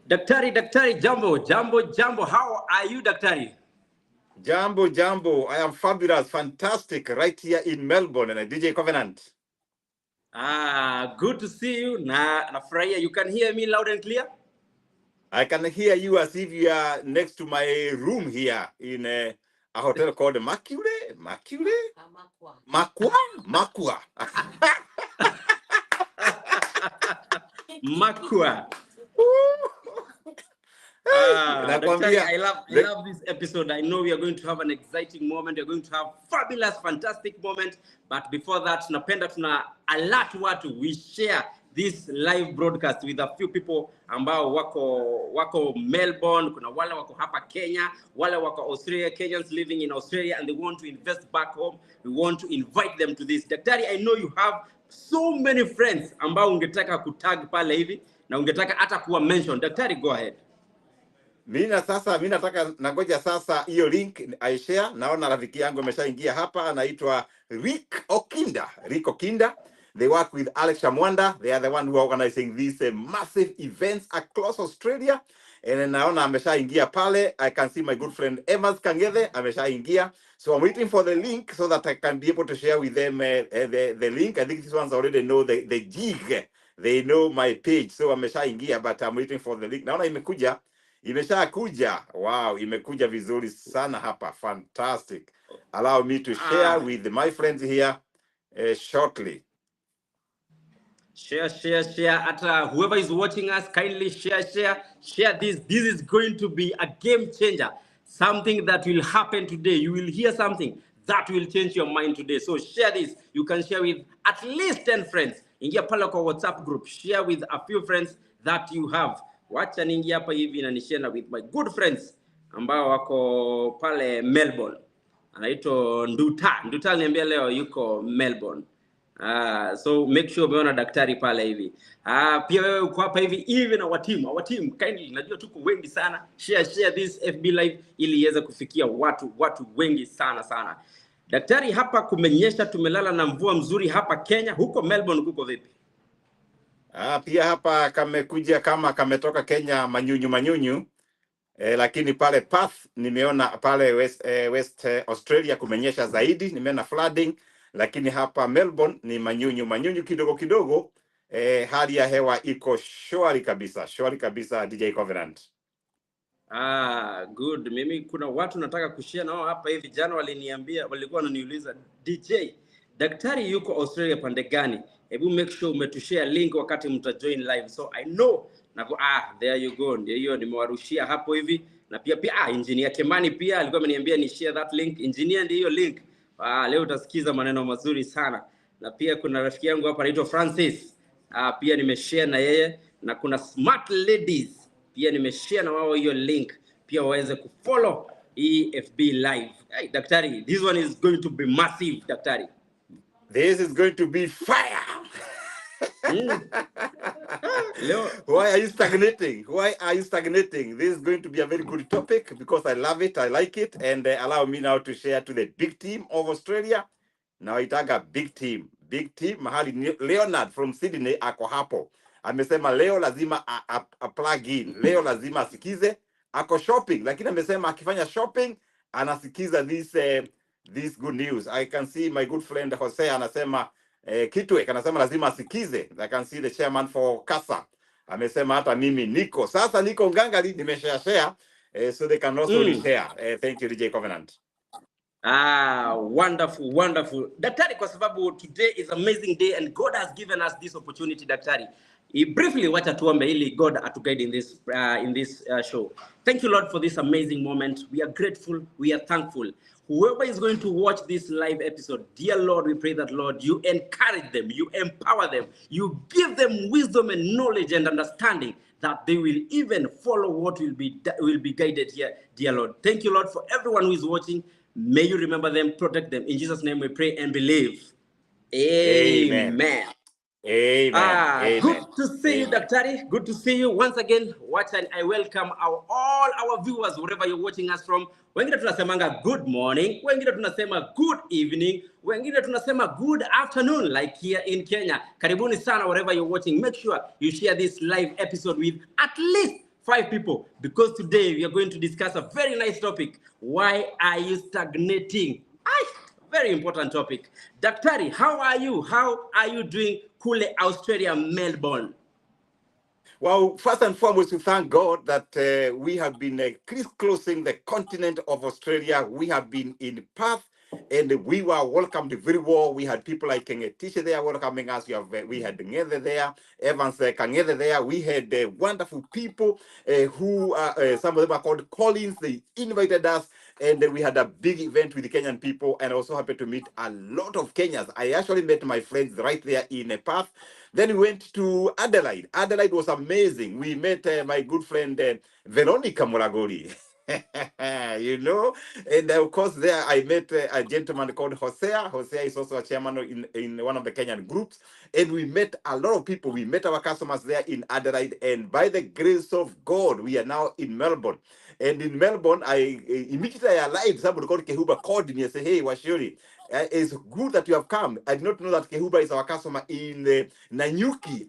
Daktari, jambo. How are you, Daktari? Jambo. I am fabulous, fantastic, right here in Melbourne, and DJ Covenant. Good to see you. Nafurahia. You can hear me loud and clear? I can hear you as if you are next to my room here in a hotel called Makua. Makua. Daktari, I love this episode. I know we are going to have an exciting moment. We're going to have fabulous, fantastic moment. But before that, napenda tuna alert watu. We share this live broadcast with a few people ambao wako Melbourne, kuna wale wako hapa Kenya, wale wako Australia, Kenyans living in Australia, and they want to invest back home. We want to invite them to this. Daktari, I know you have so many friends ambao ungetaka kutag pale hivi na ungetaka hata kuwa mention. Daktari, go ahead. Mimi nataka nangoja sasa hiyo link I share. Naona rafiki yangu ameshaingia hapa, anaitwa Rick Okinda. They work with Alex Shamwanda. They are the one who are organizing these massive events across Australia. And naona ameshaingia pale. I can see my good friend Emas Kangede ameshaingia. So I'm waiting for the link so that I can be able to share with them the link. I think these ones already know the jig. They know my page. So ameshaingia, but I'm waiting for the link. Naona imekuja. Wow, imekuja vizuri sana hapa. Fantastic. Allow me to share with my friends here shortly. Share. Ata whoever is watching us, kindly share this. This is going to be a game changer. Something that will happen today. You will hear something that will change your mind today. So share this. You can share with at least 10 friends. Ingia pale kwa WhatsApp group. Share with a few friends that you have. Wacha ningia hapa hivi na nishare with my good friends ambao wako pale Melbourne. Anaitwa Nduta niambia leo yuko Melbourne. So make sure umeona daktari pale hivi. Pia wewe uko hapa hivi na our team kindly, najua tuko wengi sana. Share this FB live ili iweze kufikia watu wengi sana. Daktari, hapa kumenyesha, tumelala na mvua mzuri hapa Kenya. Huko Melbourne kuko vipi? Pia hapa kamekuja kama kametoka Kenya manyunyu. Lakini pale Perth nimeona pale West Australia kumenyesha zaidi, nimeona flooding, lakini hapa Melbourne ni manyunyu kidogo. Hali ya hewa iko shwari kabisa DJ Covenant. Good. Mimi kuna watu nataka kushare nao hapa hivi. Jana walikuwa wananiuliza, DJ, daktari yuko Australia pande gani? Hebu make sure umetushare link wakati mtajoin live. So I know there you go. Ndio hiyo nimewarushia hapo hivi. Na pia engineer Kemani pia alikuwa ameniambia ni share that link. Engineer ndio hiyo link. Leo utasikiza maneno mazuri sana. Na pia kuna rafiki yangu hapa anaitwa Francis. Pia nimeshare na yeye, na kuna smart ladies pia nimeshare na wao hiyo link. Pia waweze kufollow FB live. Hey, daktari, this one is going to be massive, daktari. This is going to be fire. Why are you stagnating? This is going to be a very good topic because I love it. I like it. And allow me now to share to the big team of Australia. Now itaga big team. Mahali Leonard from Sydney ako hapo. Amesema leo lazima a plug in. Leo lazima asikize. Ako shopping. Lakini amesema akifanya shopping anasikiza this good news. I can see my good friend Jose anasema Kitwe anasema lazima asikize. I can see the chairman for CASA amesema hata mimi niko ngangali nimeshare so they can also share. Thank you DJ Covenant. Wonderful. Daktari, kwa sababu today is amazing day and God has given us this opportunity, daktari. Briefly wacha tuombe ili God atuguide in this show. Thank you Lord for this amazing moment. We are grateful, we are thankful. Whoever is going to watch this live episode, dear Lord, we pray that, Lord, you encourage them, you empower them, you give them wisdom and knowledge and understanding that they will even follow what will be guided here, dear Lord. Thank you, Lord, for everyone who is watching. May you remember them, protect them. In Jesus' name we pray and believe. Amen. Good to see you, Daktari. Good to see you once again. I welcome all our viewers wherever you're watching us from. Wengine tunasemanga good morning, wengine tunasema good evening, wengine tunasema good afternoon, like here in Kenya. Karibuni sana wherever you're watching. Make sure you share this live episode with at least 5 people, because today we are going to discuss a very nice topic. Why are you stagnating? Very important topic. Daktari, how are you? How are you doing? Kule, Australia, Melbourne. Well, first and foremost, we thank God that we have been crisscrossing the continent of Australia. We have been in Perth, and we were welcomed very well. We had people like Tisha there welcoming us. We had Ngede there, Evans Kangede there. We had wonderful people who, some of them are called Collins. They invited us, and we had a big event with the Kenyan people, and also happened to meet a lot of Kenyans. I actually met my friends right there in Perth. Then we went to Adelaide. Adelaide was amazing. We met my good friend Veronica Moragori. You know, and of course there I met a gentleman called Hosea. Hosea is also a chairman in one of the Kenyan groups, and we met a lot of people. We met our customers there in Adelaide, and by the grace of God, we are now in Melbourne. And in Melbourne, I immediately realized somebody called Kehuba called me and said, "Hey, Washuri, it's good that you have come. I did not know that Kehuba is our customer in Nanyuki.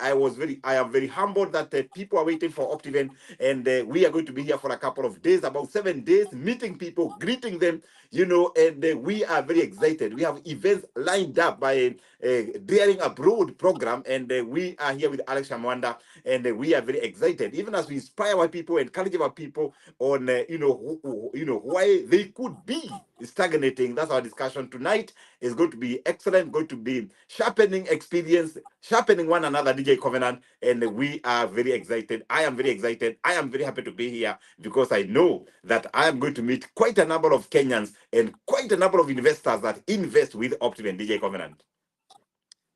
I am very humbled that people are waiting for Optiven, and we are going to be here for a couple of days, about 7 days, meeting people, greeting them, you know, and we are very excited. We have events lined up by Daring Abroad program, and we are here with Alex Shamwanda, and we are very excited, even as we inspire our people, encourage our people on, why they could be stagnating. That's our discussion tonight. Is going to be excellent, going to be sharpening experience, sharpening one another, DJ Covenant, and we are very excited. I am very excited. I am very happy to be here because I know that I am going to meet quite a number of Kenyans and quite a number of investors that invest with Optiven, DJ Covenant.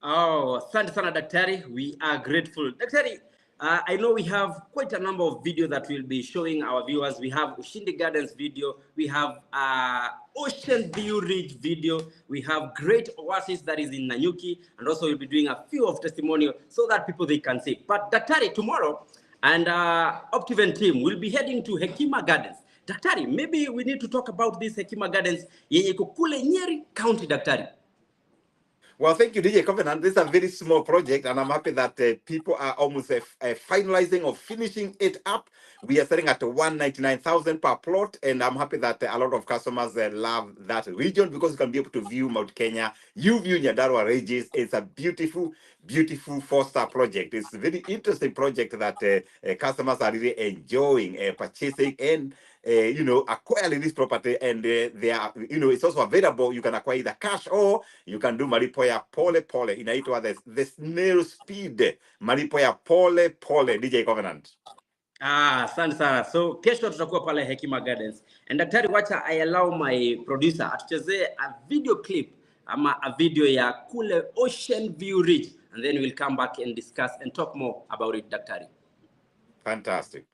Oh, asante sana daktari. We are grateful. Daktari, I know we have quite a number of videos that we'll be showing our viewers. We have Ushindi Gardens video. We have Ocean View Ridge video. We have Great Oasis that is in Nanyuki. And also we'll be doing a few of testimonial so that people they can see. But daktari, tomorrow, and Optiven team will be heading to Hekima Gardens. Daktari, maybe we need to talk about this Hekima Gardens yenye iko kule Nyeri County, daktari. Well, thank you, DJ Covenant. This is a very small project, and I'm happy that people are almost finalizing or finishing it up. We are selling at 199,000 per plot, and I'm happy that a lot of customers love that region because you can be able to view Mount Kenya. You view Nyandarua Ranges. It's a beautiful, beautiful 4-star project. It's a very interesting project that customers are really enjoying purchasing and acquiring this property, and they are, it's also available. You can acquire either cash or you can do malipo ya pole pole. Inaitwa the snail speed. Malipo ya pole pole, DJ Covenant. Asante sana. So kesho tutakuwa pale Hekima Gardens. And daktari, wacha I allow my producer atuchezee a video clip ama a video ya kule Ocean View Ridge, and then we'll come back and discuss and talk more about it, daktari. Fantastic.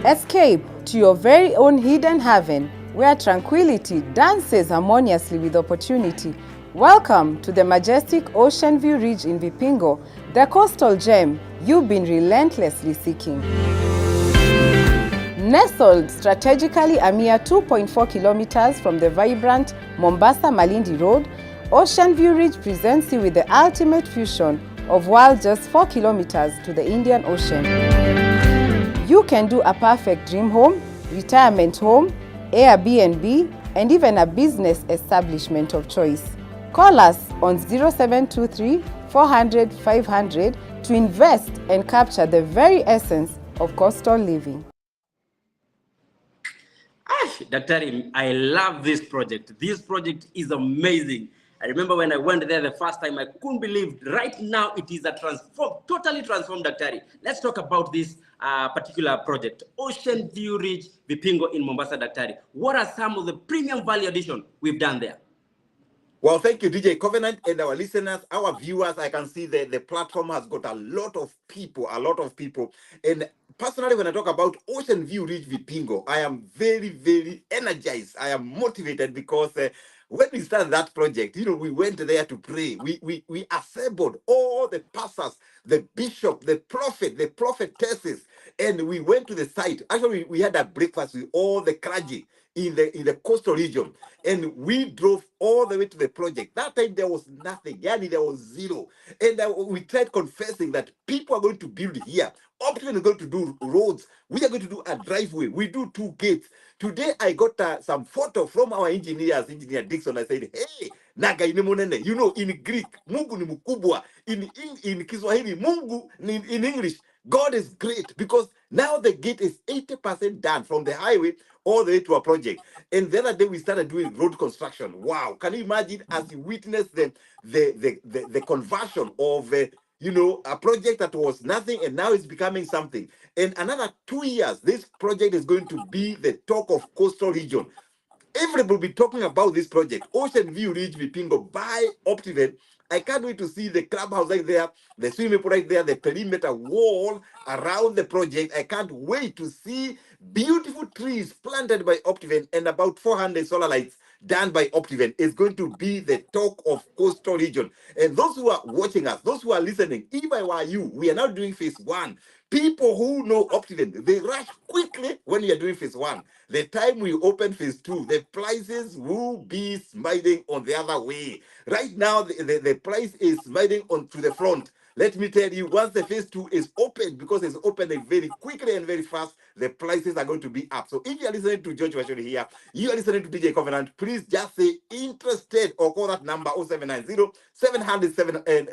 Escape to your very own hidden haven, where tranquility dances harmoniously with opportunity. Welcome to the majestic Ocean View Ridge in Vipingo, the coastal gem you've been relentlessly seeking. Nestled strategically a mere 2.4 kilometers from the vibrant Mombasa-Malindi Road, Ocean View Ridge presents you with the ultimate fusion of while just 4 kilometers to the Indian Ocean. You can do a perfect dream home, retirement home, Airbnb, and even a business establishment of choice. Call us on 0723 400 500 to invest and capture the very essence of coastal living. Daktari, I love this project. This project is amazing. I remember when I went there the first time, I couldn't believe. Right now, it is a totally transformed daktari. Let's talk about this particular project, Ocean View Ridge, Vipingo in Mombasa, daktari. What are some of the premium value addition we've done there? Well, thank you, DJ Covenant, and our listeners, our viewers. I can see the platform has got a lot of people. And personally, when I talk about Ocean View Ridge Vipingo, I am very, very energized. I am motivated because when we started that project, we went there to pray. We assembled all the pastors, the bishop, the prophetesses, and we went to the site. Actually, we had a breakfast with all the clergy. in the coastal region. And we drove all the way to the project. That time there was nothing. Yani there was zero. And we tried confessing that people are going to build here. Optiven is going to do roads. We are going to do a driveway. We do 2 gates. Today I got some photo from our engineer Dixon. I said, hey, naga inemonene. You know, in Greek, Mungu ni mkubwa. In Kiswahili, Mungu in English, God is great, because now the gate is 80% done from the highway all the way to our project. And the other day we started doing road construction. Wow. Can you imagine, as you witness the conversion of you know, a project that was nothing and now it's becoming something. In another 2 years, this project is going to be the talk of coastal region. Everybody will be talking about this project. Ocean View Ridge Vipingo by Optiven. I can't wait to see the clubhouse right there, the swimming pool right there, the perimeter wall around the project. I can't wait to see beautiful trees planted by Optiven and about 400 solar lights done by Optiven. Is going to be the talk of coastal region. And those who are watching us, those who are listening, if I were you, we are now doing phase 1. People who know Optiven, they rush quickly when you are doing phase 1. The time we open phase 2, the prices will be smiling on the other way. Right now, the price is smiling on to the front. Let me tell you, once the phase 2 is open, because it's opening very quickly and very fast, the prices are going to be up. So if you are listening to George Washington here, you are listening to DJ Covenant, please just say interested or call that number 0790 700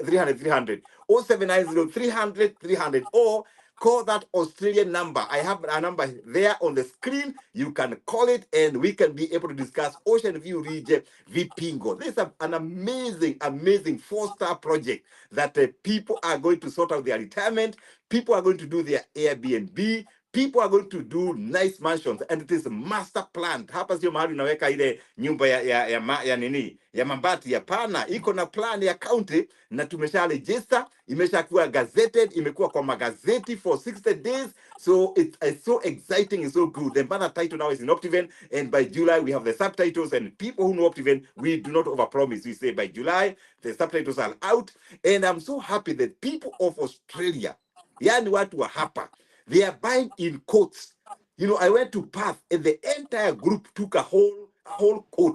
300 0790 300 300 or call that Australian number. I have a number there on the screen. You can call it and we can be able to discuss Ocean View Ridge Vipingo. This is an amazing, amazing 4-star project that people are going to sort out their retirement. People are going to do their Airbnb. People are going to do nice mansions, and it is master planned. Hapa sio mahali unaweka ile nyumba ya nini ya mabati. Hapana, iko na plan ya county na tumesha register, imeshakuwa gazetted, imekuwa kwa magazeti for 60 days. So it's so exciting, it's so good. The banner title now is in Optiven, and by July we have the subtitles. And people who know Optiven, we do not overpromise. We say by July the subtitles are out, and I'm so happy that people of Australia, yani watu wa hapa, they are buying in coats. You know, I went to Perth and the entire group took a whole coat.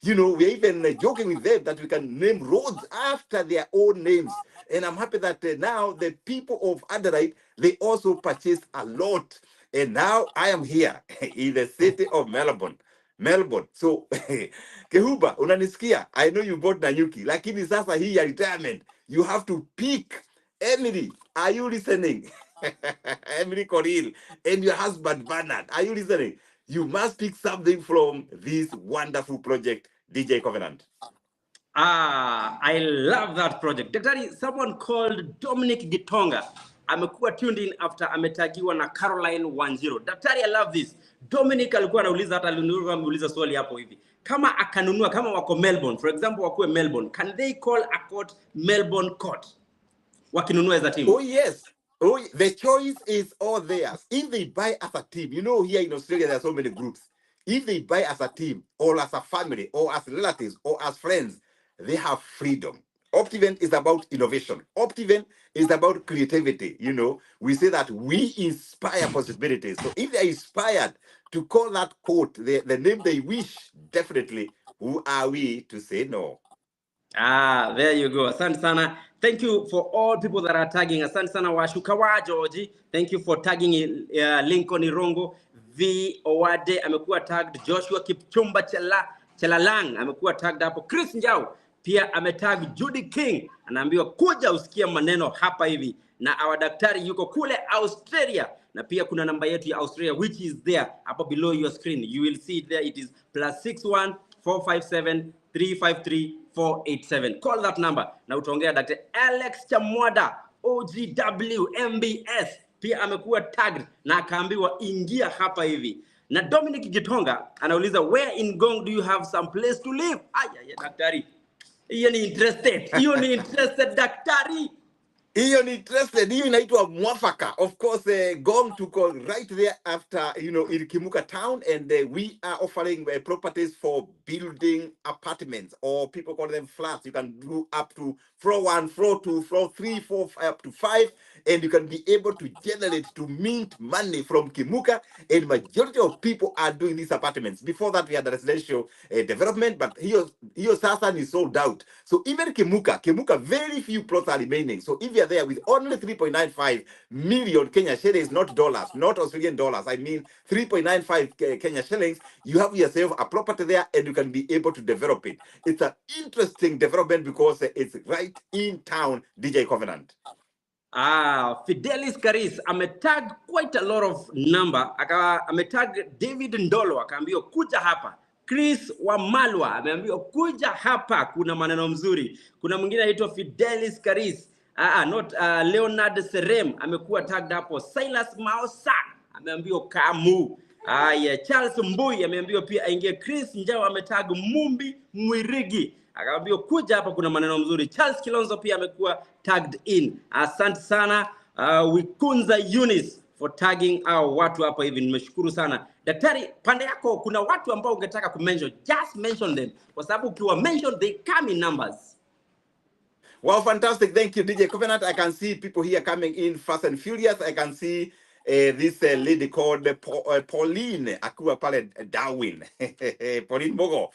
You know, we're even joking with them that we can name roads after their own names. And I'm happy that now the people of Adelaide, they also purchased a lot. And now I am here in the city of Melbourne. So, Kehuba, unanisikia? I know you bought Nanyuki. Lakini sasa hii ya retirement, you have to pick. Emily, are you listening? Emily Coril and your husband Bernard, are you listening? You must pick something from this wonderful project, DJ Covenant. I love that project. Daktari, someone called Dominic Gitonga amekuwa tuned in after ametagiwa na Caroline 10. Daktari, I love this. Dominic alikuwa anauliza, hata ameuliza swali hapo hivi. Kama akanunua, kama wako Melbourne, for example, wakuwe Melbourne, can they call a court Melbourne court? Wakinunua as a team. Oh yes. Oh, the choice is all theirs. If they buy as a team, you know, here in Australia there are so many groups. If they buy as a team or as a family or as relatives or as friends, they have freedom. Optiven is about innovation. Optiven is about creativity. You know, we say that we inspire possibilities. So if they're inspired to call that quote the name they wish, definitely, who are we to say no? There you go. Asante sana. Thank you for all people that are tagging. Asante sana Washukawa George. Thank you for tagging Lincoln Irongo. V Owade amekuwa tagged. Joshua Kipchumba Chelalang amekuwa tagged hapo. Chris Njau pia ametag. Judy King anaambiwa kuja usikia maneno hapa hivi. Na our daktari yuko kule Australia. Na pia kuna namba yetu ya Australia which is there hapo below your screen. You will see it there. It is +61 457 353 487. Call that number na utaongea Dr. Alex Chamwada OGW MBS pia amekuwa tagged na akaambiwa ingia hapa hivi. Na Dominic Gitonga anauliza where in Gong do you have some place to live? Aya daktari. Hiyo ni interested. Hiyo ni interested daktari. Hiyo ni interested, hiyo inaitwa mwafaka. Of course, Gong tuko right there after, in Kimuka town, and we are offering properties for building apartments, or people call them flats. You can do up to floor 1, floor 2, floor 3, 4, up to 5, and you can be able to generate, to mint money from Kimuka, and majority of people are doing these apartments. Before that, we had a residential development, but hiyo sasa is sold out. So even Kimuka, very few plots are remaining. So if you're there with only 3.95 million Kenya shillings, not dollars, not Australian dollars, I mean 3.95 Kenya shillings, you have yourself a property there and you can be able to develop it. It's an interesting development because it's right in town, DJ Covenant. Fidelis Karis ametag quite a lot of number. Ametag David Ndolo akaambiwa kuja hapa. Chris Wamalwa ameambiwa kuja hapa, kuna maneno mzuri. Kuna mwingine anaitwa Fidelis Karis. Not Leonard Serem amekuwa tagged hapo. Silas Maosan ameambiwa kamu. Charles Mbui ameambiwa pia aingie. Chris Njao ametag Mumbi Mwirigi akaambiwa kuja hapa, kuna maneno mzuri. Charles Kilonzo pia amekuwa tagged in. Asante sana Wikunza Eunice for tagging watu hapa hivi, nimeshukuru sana. Daktari, pande yako kuna watu ambao ungetaka kumention, just mention them, kwa sababu ukiwa mention they come in numbers. Wow, fantastic. Thank you, DJ Covenant. I can see people here coming in fast and furious. I can see this lady called Pauline akiwa pale Darwin. Pauline Mogo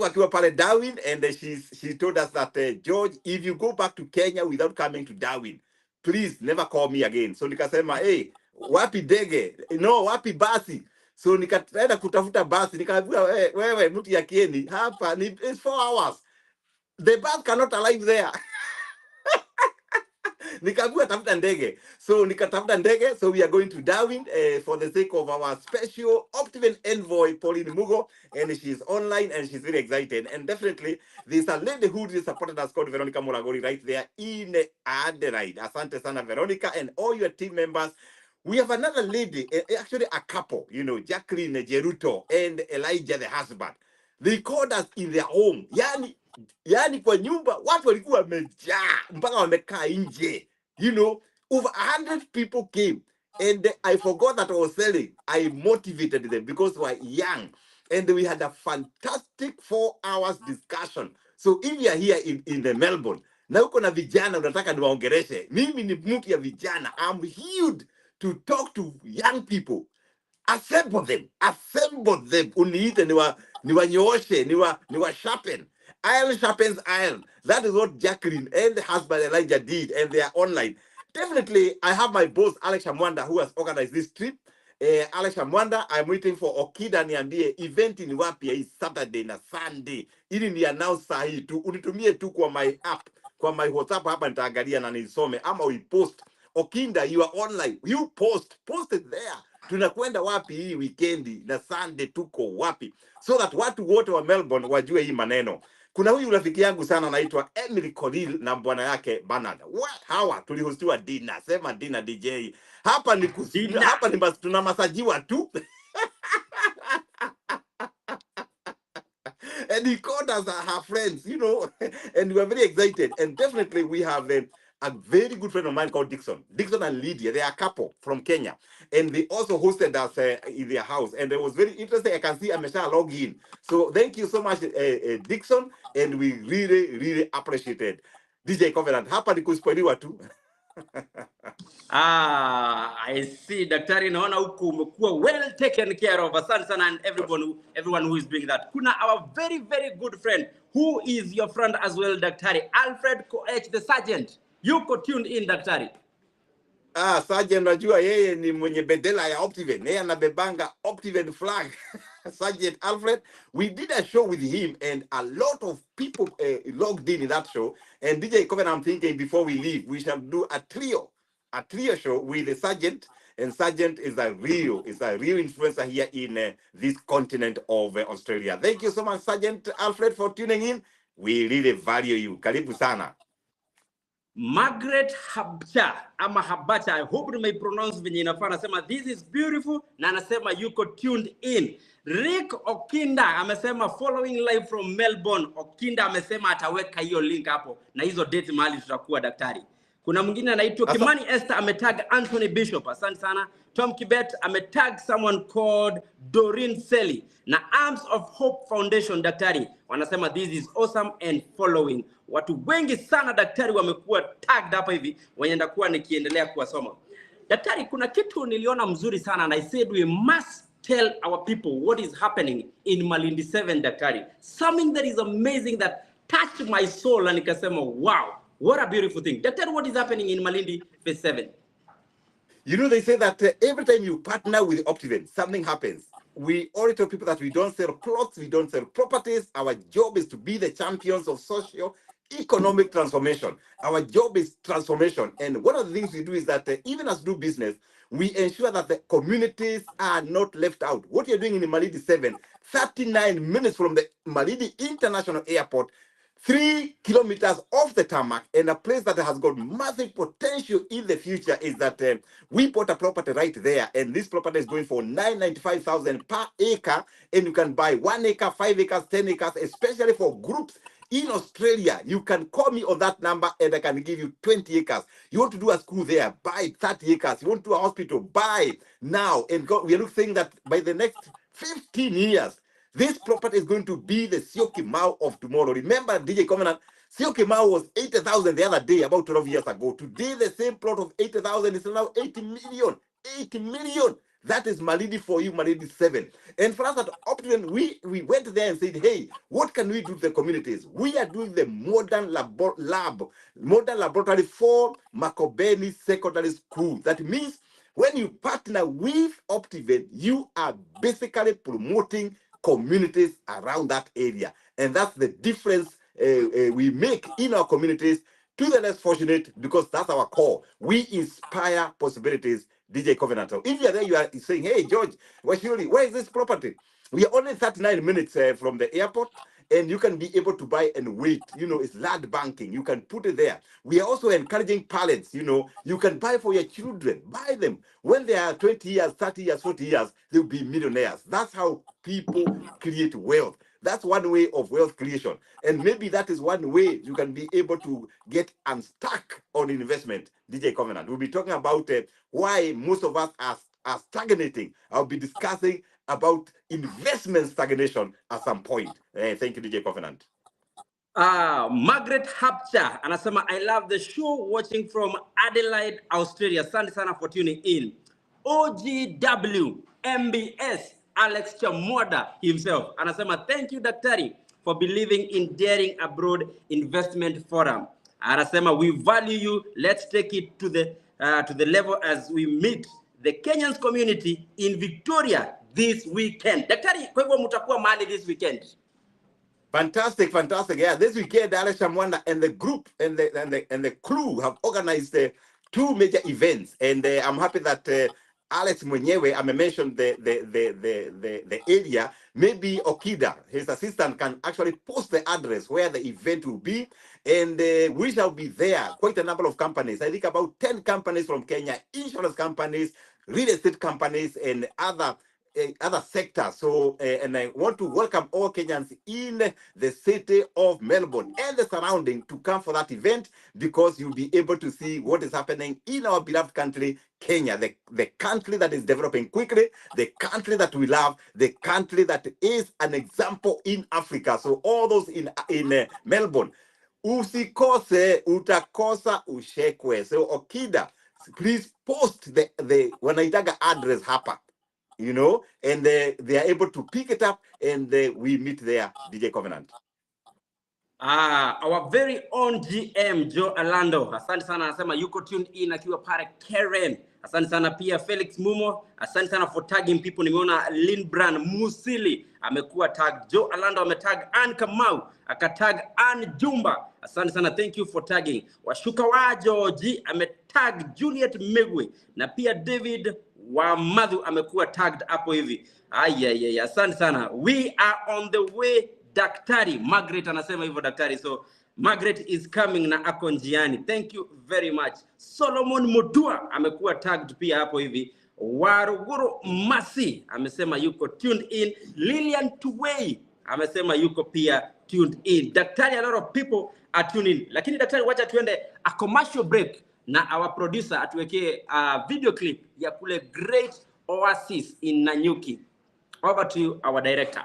akiwa pale Darwin, and she told us that George, if you go back to Kenya without coming to Darwin, please never call me again. So nikasema, hey, wapi dege? No, wapi basi? So nikaenda kutafuta basi, nikaambiwa wewe mtu ya Kieni hapa ni it's 4 hours. The bus cannot arrive there. Nikagua tafuta ndege. So nikatafuta ndege. So we are going to Darwin for the sake of our special Optiven envoy, Pauline Mugo. And she's online and she's very excited. And definitely, there's a lady who is supported us called Veronica Muragori right there in Adelaide. Asante sana, Veronica, and all your team members. We have another lady, actually a couple, Jacqueline Jeruto and Elijah, the husband. They called us in their home. Yani kwa nyumba watu walikuwa wamejaa mpaka wamekaa nje. Over 100 people came, and I forgot that I was selling. I motivated them because we were young, and we had a fantastic 4 hours discussion. So if you are here in the Melbourne, na uko na vijana unataka niwaongereshe, mimi ni mtu ya vijana. I'm here to talk to young people. Assemble them. Uniite niwanyooshe, niwa sharpen. Iron sharpens iron. That is what Jacqueline and the husband Elijah did, and they are online. Definitely, I have my boss, Alex Amwanda, who has organized this trip. Alex Amwanda, I'm waiting for Okida niambie event ni wapi ya Saturday na Sunday. Ili ni announce saa hii tu. Unitumie tu kwa my app, kwa my WhatsApp hapa nitaangalia na nisome, ama we post. Okinda, you are online. You post it there. Tunakwenda wapi hii weekendi na Sunday tuko wapi, so that watu wote wa Melbourne wajue hii maneno. Kuna huyu rafiki yangu sana anaitwa Emily Colil na bwana yake Bernard. Hawa tulihostiwa dinner. Sema dinner DJ. Hapa ni tuna masajiwa tu. And he called us her friends, and we were very excited. And definitely we have a very good friend of mine called Dixon. Dixon and Lydia, they are a couple from Kenya. And they also hosted us in their house. And it was very interesting. I can see Amesha log in. So thank you so much, Dixon. And we really, really appreciate it. DJ Covenant, hapa ni kuspoiliwa tu. I see, Daktari, naona huku umekuwa well taken care of. Asante sana, and everyone who is doing that. Kuna our very, very good friend, who is your friend as well, Daktari, Alfred Koech, the sergeant. Yuko tuned in, Daktari. Sergeant, najua yeye ni mwenye bendera ya Optiven. Yeye anabebanga Optiven flag. Sergeant Alfred, we did a show with him, and a lot of people logged in that show. And DJ Covenant, I'm thinking before we leave, we shall do a trio show with the Sergeant. And Sergeant is a real influencer here in this continent of Australia. Thank you so much, Sergeant Alfred, for tuning in. We really value you. Karibu sana. Margaret Habacha, I hope you may pronounce venye inafaa. Anasema this is beautiful, na anasema yuko tuned in. Rick Okinda amesema following live from Melbourne. Okinda amesema ataweka hiyo link hapo na hizo date mahali tutakuwa, Daktari. Kuna mwingine anaitwa Kimani Esther ametag Anthony Bishop. Asante sana. Tom Kibet ametag someone called Doreen Selly. Na Arms of Hope Foundation daktari wanasema this is awesome and following. Watu wengi sana daktari wamekuwa tagged hapa hivi, wanaenda kuwa nikiendelea kuwasoma. Daktari, kuna kitu niliona mzuri sana and I said we must tell our people what is happening in Malindi 7 daktari. Something that is amazing that touched my soul and nikasema wow, what a beautiful thing. Daktari, what is happening in Malindi phase 7? You know, they say that every time you partner with Optiven, something happens. We already tell people that we don't sell plots, we don't sell properties. Our job is to be the champions of socio-economic transformation. Our job is transformation. And one of the things we do is that even as we do business, we ensure that the communities are not left out. What you're doing in Malindi 7, 39 minutes from the Malindi International Airport, 3 kilometers off the tarmac, and a place that has got massive potential in the future is that we bought a property right there, and this property is going for 995,000 per acre, and you can buy 1 acre, 5 acres, 10 acres, especially for groups in Australia. You can call me on that number and I can give you 20 acres. You want to do a school there, buy 30 acres. You want to do a hospital, buy now. And we are saying that by the next 15 years, this property is going to be the Syokimau of tomorrow. Remember, DJ Covenant, Syokimau was 80,000 the other day, about 12 years ago. Today, the same plot of 80,000 is now 80 million. 80 million. That is Malindi for you, Malindi 7. And for us at Optiven, we went there and said, hey, what can we do to the communities? We are doing the modern laboratory for Makobeni Secondary School. That means when you partner with Optiven, you are basically promoting communities around that area, and that's the difference we make in our communities to the less fortunate, because that's our core. We inspire possibilities, DJ Covenant. If you're there, you are saying, hey George, where is this property? We are only 39 minutes from the airport, and you can be able to buy and wait. You know, it's land banking. You can put it there. We are also encouraging parents, you know, you can buy for your children. Buy them. When they are 20 years, 30 years, 40 years, they'll be millionaires. That's how people create wealth. That's one way of wealth creation. And maybe that is one way you can be able to get unstuck on investment, DJ Covenant. We'll be talking about why most of us are stagnating. I'll be discussing about investment stagnation at some point. Thank you, DJ Covenant. Margaret Hapcha anasema I love the show, watching from Adelaide, Australia. Asante sana for tuning in. OGW MBS Alex Chamoda himself anasema thank you daktari for believing in Daring Abroad Investment Forum. Anasema we value you. Let's take it to the level as we meet the Kenyan community in Victoria this weekend. Daktari, kwa hivyo mtakuwa mahali this weekend? Fantastic. Yeah, this weekend, Alex Shamwanda and the group and the crew have organized 2 major events, and I'm happy that Alex mwenyewe mentioned the area. Maybe Okida, his assistant, can actually post the address where the event will be, and we shall be there. Quite a number of companies. I think about 10 companies from Kenya, insurance companies, real estate companies, and other sectors. So, and I want to welcome all Kenyans in the city of Melbourne and the surrounding to come for that event, because you'll be able to see what is happening in our beloved country, Kenya, the country that is developing quickly, the country that we love, the country that is an example in Africa. So all those in Melbourne, usikose, utakosa ushekwe. So Okida, please post the wanaitaga address hapa, you know, and they are able to pick it up, and we meet there, DJ Covenant. Our very own GM Joe Alando, asante sana, anasema yuko tuned in akiwa pale Karen. Asante sana pia Felix Mumo, asante sana for tagging people. Nimeona Lindbrand Musili amekuwa tag, Joe Alando ametag Ann Kamau, akatag Ann Jumba. Asante sana, thank you for tagging. Washuka wa George ametag Juliet Megwe, na pia David wa Madhu amekuwa tagged hapo hivi. Asante sana. We are on the way daktari. Margaret anasema hivyo daktari. So Margaret is coming na ako njiani. Thank you very much. Solomon Mutua amekuwa tagged pia hapo hivi. Waruguru Masi amesema yuko tuned in. Lilian Tuwei amesema yuko pia tuned in. Daktari, a lot of people are tuned in. Lakini daktari, wacha tuende a commercial break. na our producer atuwekee video clip ya kule Great Oasis in Nanyuki. Over to you, our director.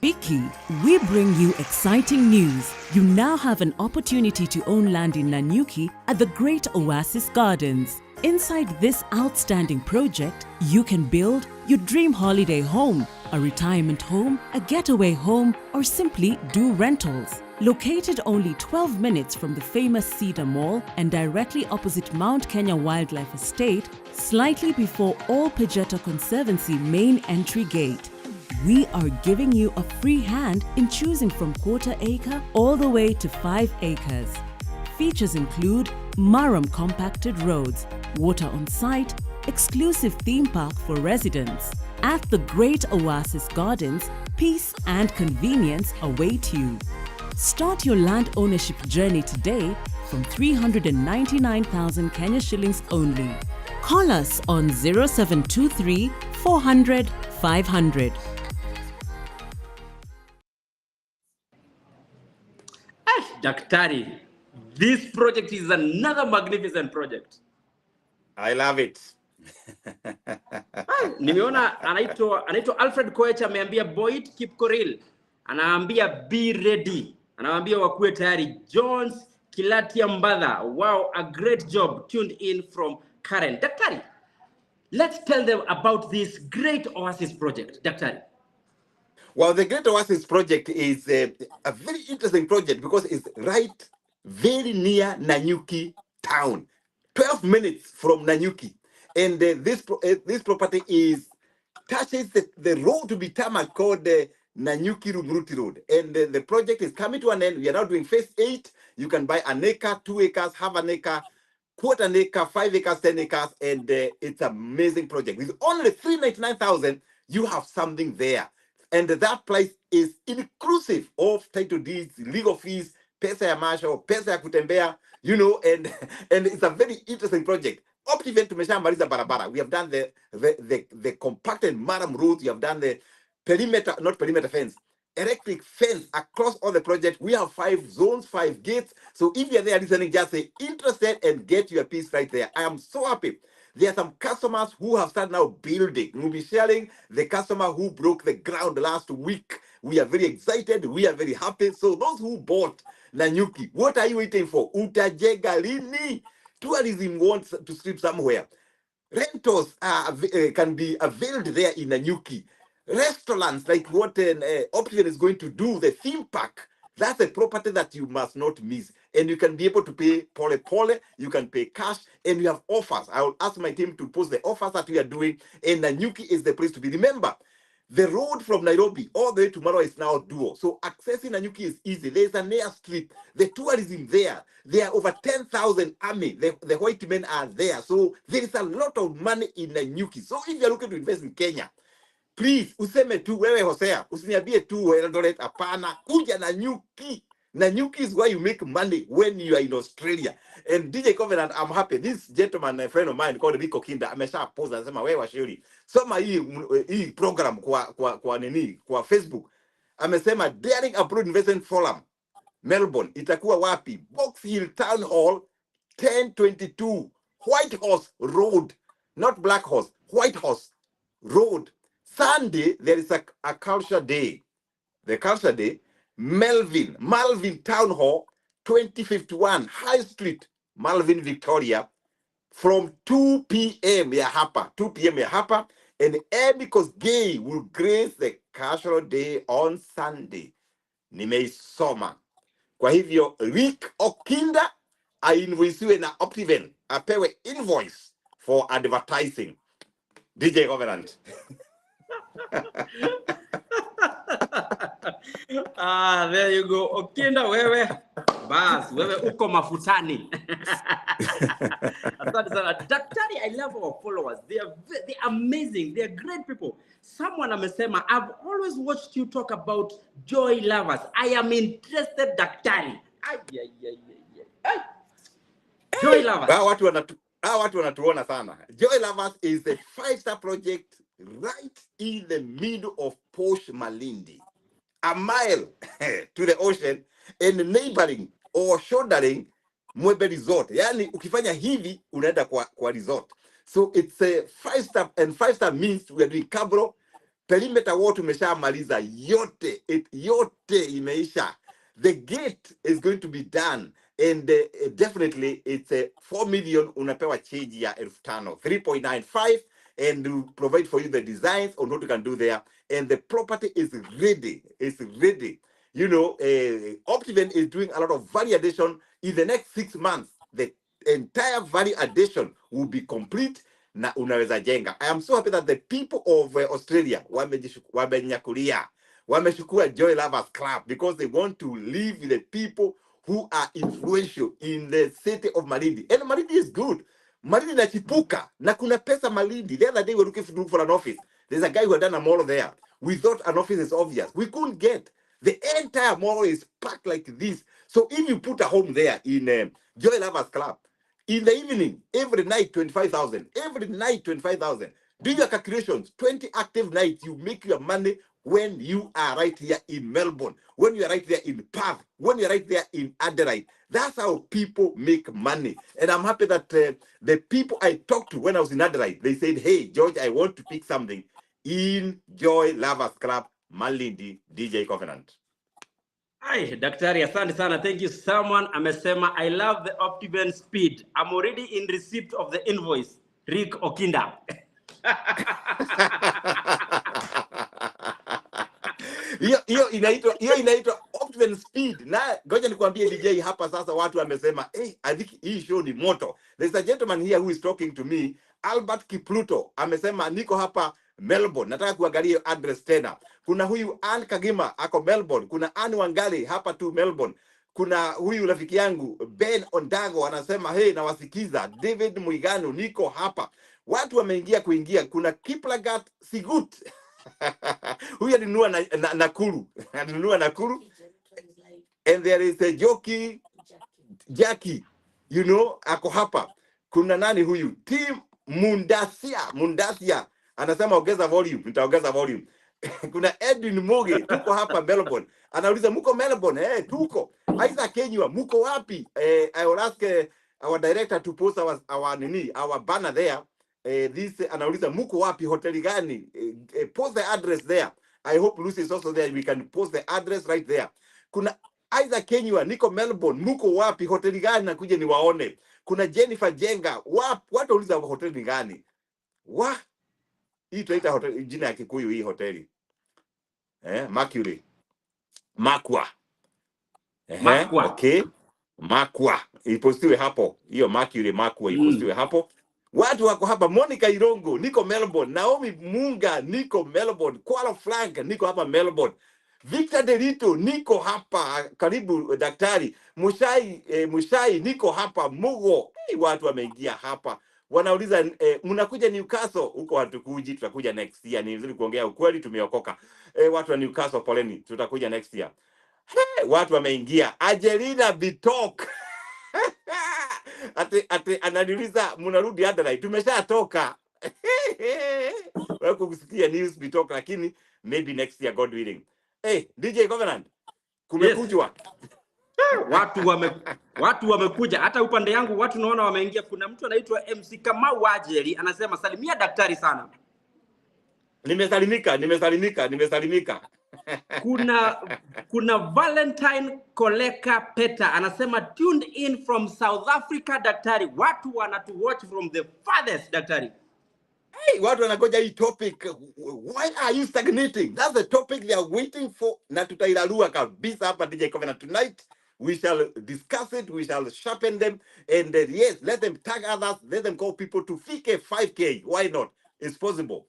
Vicky, we bring you exciting news. You now have an opportunity to own land in Nanyuki at the Great Oasis Gardens. Inside this outstanding project, you can build your dream holiday home, a retirement home, a getaway home, or simply do rentals. Located only 12 minutes from the famous Cedar Mall and directly opposite Mount Kenya Wildlife Estate, slightly before All Pejeta Conservancy main entry gate. We are giving you a free hand in choosing from quarter acre all the way to 5 acres. Features include Maram compacted roads, water on site, exclusive theme park for residents. At the Great Oasis Gardens, peace and convenience await you. Start your land ownership journey today from 399,000 Kenya shillings only. Call us on 0723 400 500. Daktari, this project is another magnificent project. I love it. Nimeona anaitwa Alfred Koech ameambia Boyd Kipkoril, anaambia be ready, anaambia wakuwe tayari. Jones Kilatia Mbadha, wow, a great job, tuned in from Karen. Daktari, let's tell them about this Great Oasis project, Daktari. Well, the Great Oasis project is a very interesting project because it's right very near Nanyuki town, 12 minutes from Nanyuki. And this property touches the road to be tarmac called the Nanyuki Rumuruti Road. And the project is coming to an end. We are now doing phase 8. You can buy an acre, 2 acres, half an acre, quarter an acre, 5 acres, 10 acres. And it's an amazing project. With only 399,000, you have something there. And that price is inclusive of title deeds, legal fees, pesa ya masho, pesa ya kutembea, you know, and it's a very interesting project. Optiven tumeshamaliza barabara. We have done the compacted Maram route. We have done the perimeter, not perimeter fence, electric fence across all the project. We have 5 zones, 5 gates. So if you're there listening, just say interested and get your piece right there. I am so happy. There are some customers who have started now building. We'll be sharing the customer who broke the ground last week. We are very excited. We are very happy. So those who bought Nanyuki, what are you waiting for? Utajega lini? Tourism wants to sleep somewhere. Rentals can be availed there in Nanyuki. Restaurants like what Optiven is going to do, the theme park, that's a property that you must not miss. And you can be able to pay pole, you can pay cash, and you have offers. I will ask my team to post the offers that we are doing, and Nanyuki is the place to be. Remember, the road from Nairobi all the way to Maro is now dual. So accessing Nanyuki is easy. There's an airstrip. The tourism there. There are over 10,000 army. The white men are there. So there is a lot of money in Nanyuki. So if you're looking to invest in Kenya, please, useme tu wewe Hosea, usiniambie tu Eldoret, hapana, kuja Nanyuki. Nanyuki is where you make money when you are in Australia. And DJ Covenant, I'm happy. This gentleman, a friend of mine called Rico Kinda, amesha post anasema wewe Washiri. Soma hii program kwa Facebook. Amesema Daring Abroad Investment Forum, Melbourne, itakuwa wapi? Box Hill Town Hall, 1022 White Horse Road, not Black Horse, White Horse Road. Sunday, there is a culture day. The culture day, Malvin Town Hall, 2051 High Street, Malvin, Victoria, from 2 p.m. ya hapa, 2 p.m. ya hapa, and because Gay will grace the cultural day on Sunday. Nimeisoma. Kwa hivyo, Rick Okinda, ainvoisiwe na Optiven, apewe invoice for advertising. DJ Covenant. There you go. Okinda wewe. Bas, wewe uko mafutani. Asante sana. Daktari, I love our followers. They're amazing. They're great people. Someone amesema, I've always watched you talk about joy lovers. I am interested, Daktari. Joy lovers. Watu wanatuona sana. Joy Lovers is a 5-star project right in the middle of Posh Malindi. A mile to the ocean and neighboring or shouldering Mwebe Resort. Yani ukifanya hivi unaenda kwa resort. So it's a 5-star, and 5-star means we are doing Cabro. Perimeter wote umeshamaliza yote, yote imeisha. The gate is going to be done, and definitely it's a 4 million unapewa change ya 5,000, 3.95, and we provide for you the designs on what you can do there, and the property is ready. It's ready. You know, Optiven is doing a lot of value addition. In the next 6 months, the entire value addition will be complete na unaweza jenga. I am so happy that the people of Australia wamenyakulia, wameshukua Joy Lovers Club, because they want to live with the people who are influential in the city of Malindi. And Malindi is good. Malindi nachipuka na kuna pesa Malindi. The other day we were looking for an office. There's a guy who had done a mall there. We thought an office is obvious. We couldn't get. The entire mall is packed like this. So if you put a home there in Joy Lovers Club, in the evening, every night, 25,000. Every night, 25,000. Do your calculations. 20 active nights, you make your money when you are right here in Melbourne, when you are right there in Perth, when you are right there in Adelaide. That's how people make money. And I'm happy that the people I talked to when I was in Adelaide, they said, hey, George, I want to pick something in Joy Lovers Club, Malindi, DJ Covenant. Hi, Daktari, asante sana. Thank you. Someone amesema, I love the Optiven speed. I'm already in receipt of the invoice. Rick Okinda. Hiyo inaitwa Optiven speed. Na ngoja nikwambie DJ hapa sasa, watu wamesema, hey, I think hii show ni moto. There's a gentleman here who is talking to me, Albert Kipluto, amesema niko hapa Melbourne, nataka kuangalia address tena. Kuna huyu Ann Kagima ako Melbourne, kuna Ann Wangali hapa tu Melbourne. Kuna huyu rafiki yangu Ben Ondago anasema, hey, nawasikiza. David Muigano, niko hapa. Watu wameingia kuingia. Kuna Kiplagat Sigut. Huyu alinunua Nakuru. Alinunua Nakuru. And there is a Jackie, you know, ako hapa. Kuna nani huyu? Team Mundasia. Anasema ongeza volume, nitaongeza volume. Kuna Edwin Moge, tuko hapa Melbourne. Anauliza muko Melbourne? Tuko. Isaac Kenywa, muko wapi? I will ask our director to post our banner there. This anauliza muko wapi, hoteli gani? Post the address there. I hope Lucy is also there. We can post the address right there. Kuna Isaac Kenywa, niko Melbourne, muko wapi, hoteli gani nakuje niwaone. Kuna Jennifer Jenga, watu uliza hoteli gani? Hii tunaita hoteli, jina ya Kikuyu hii hoteli. Mercury. Makwa. Makwa. Okay. Makwa. Ipostiwe hapo. Hiyo Mercury Makwa ipostiwe hapo. Watu wako hapa. Monica Irongo, niko Melbourne. Naomi Munga, niko Melbourne. Kuala Frank, niko hapa Melbourne. Victor Derito, niko hapa. Karibu daktari. Mushai, niko hapa. Mugo. Watu wameingia hapa. Wanauliza mnakuja Newcastle? Huko hatukuji, tutakuja next year. Ni vizuri kuongea ukweli, tumeokoka. Watu wa Newcastle, poleni, tutakuja next year. Watu wameingia. Angelina Bitok. ate ananiuliza mnarudi Adelaide? Tumeshatoka. Wako kusikia news Bitok, lakini maybe next year, God willing. DJ Covenant, kumekujwa. Watu wamekuja. Hata upande yangu watu naona wameingia. Kuna mtu anaitwa MC Kamau Wajeli anasema, salimia daktari sana. Nimesalimika. Kuna Valentine Koleka Peta anasema, tuned in from South Africa daktari. Watu wanatu watch from the farthest daktari. Hey, watu wanagoja hii topic. Why are you stagnating? That's the topic they are waiting for. Na tutailalua kabisa hapa DJ Covenant tonight. We shall discuss it. We shall sharpen them. And yes, let them tag others. Let them call people to fike 5K. Why not? It's possible.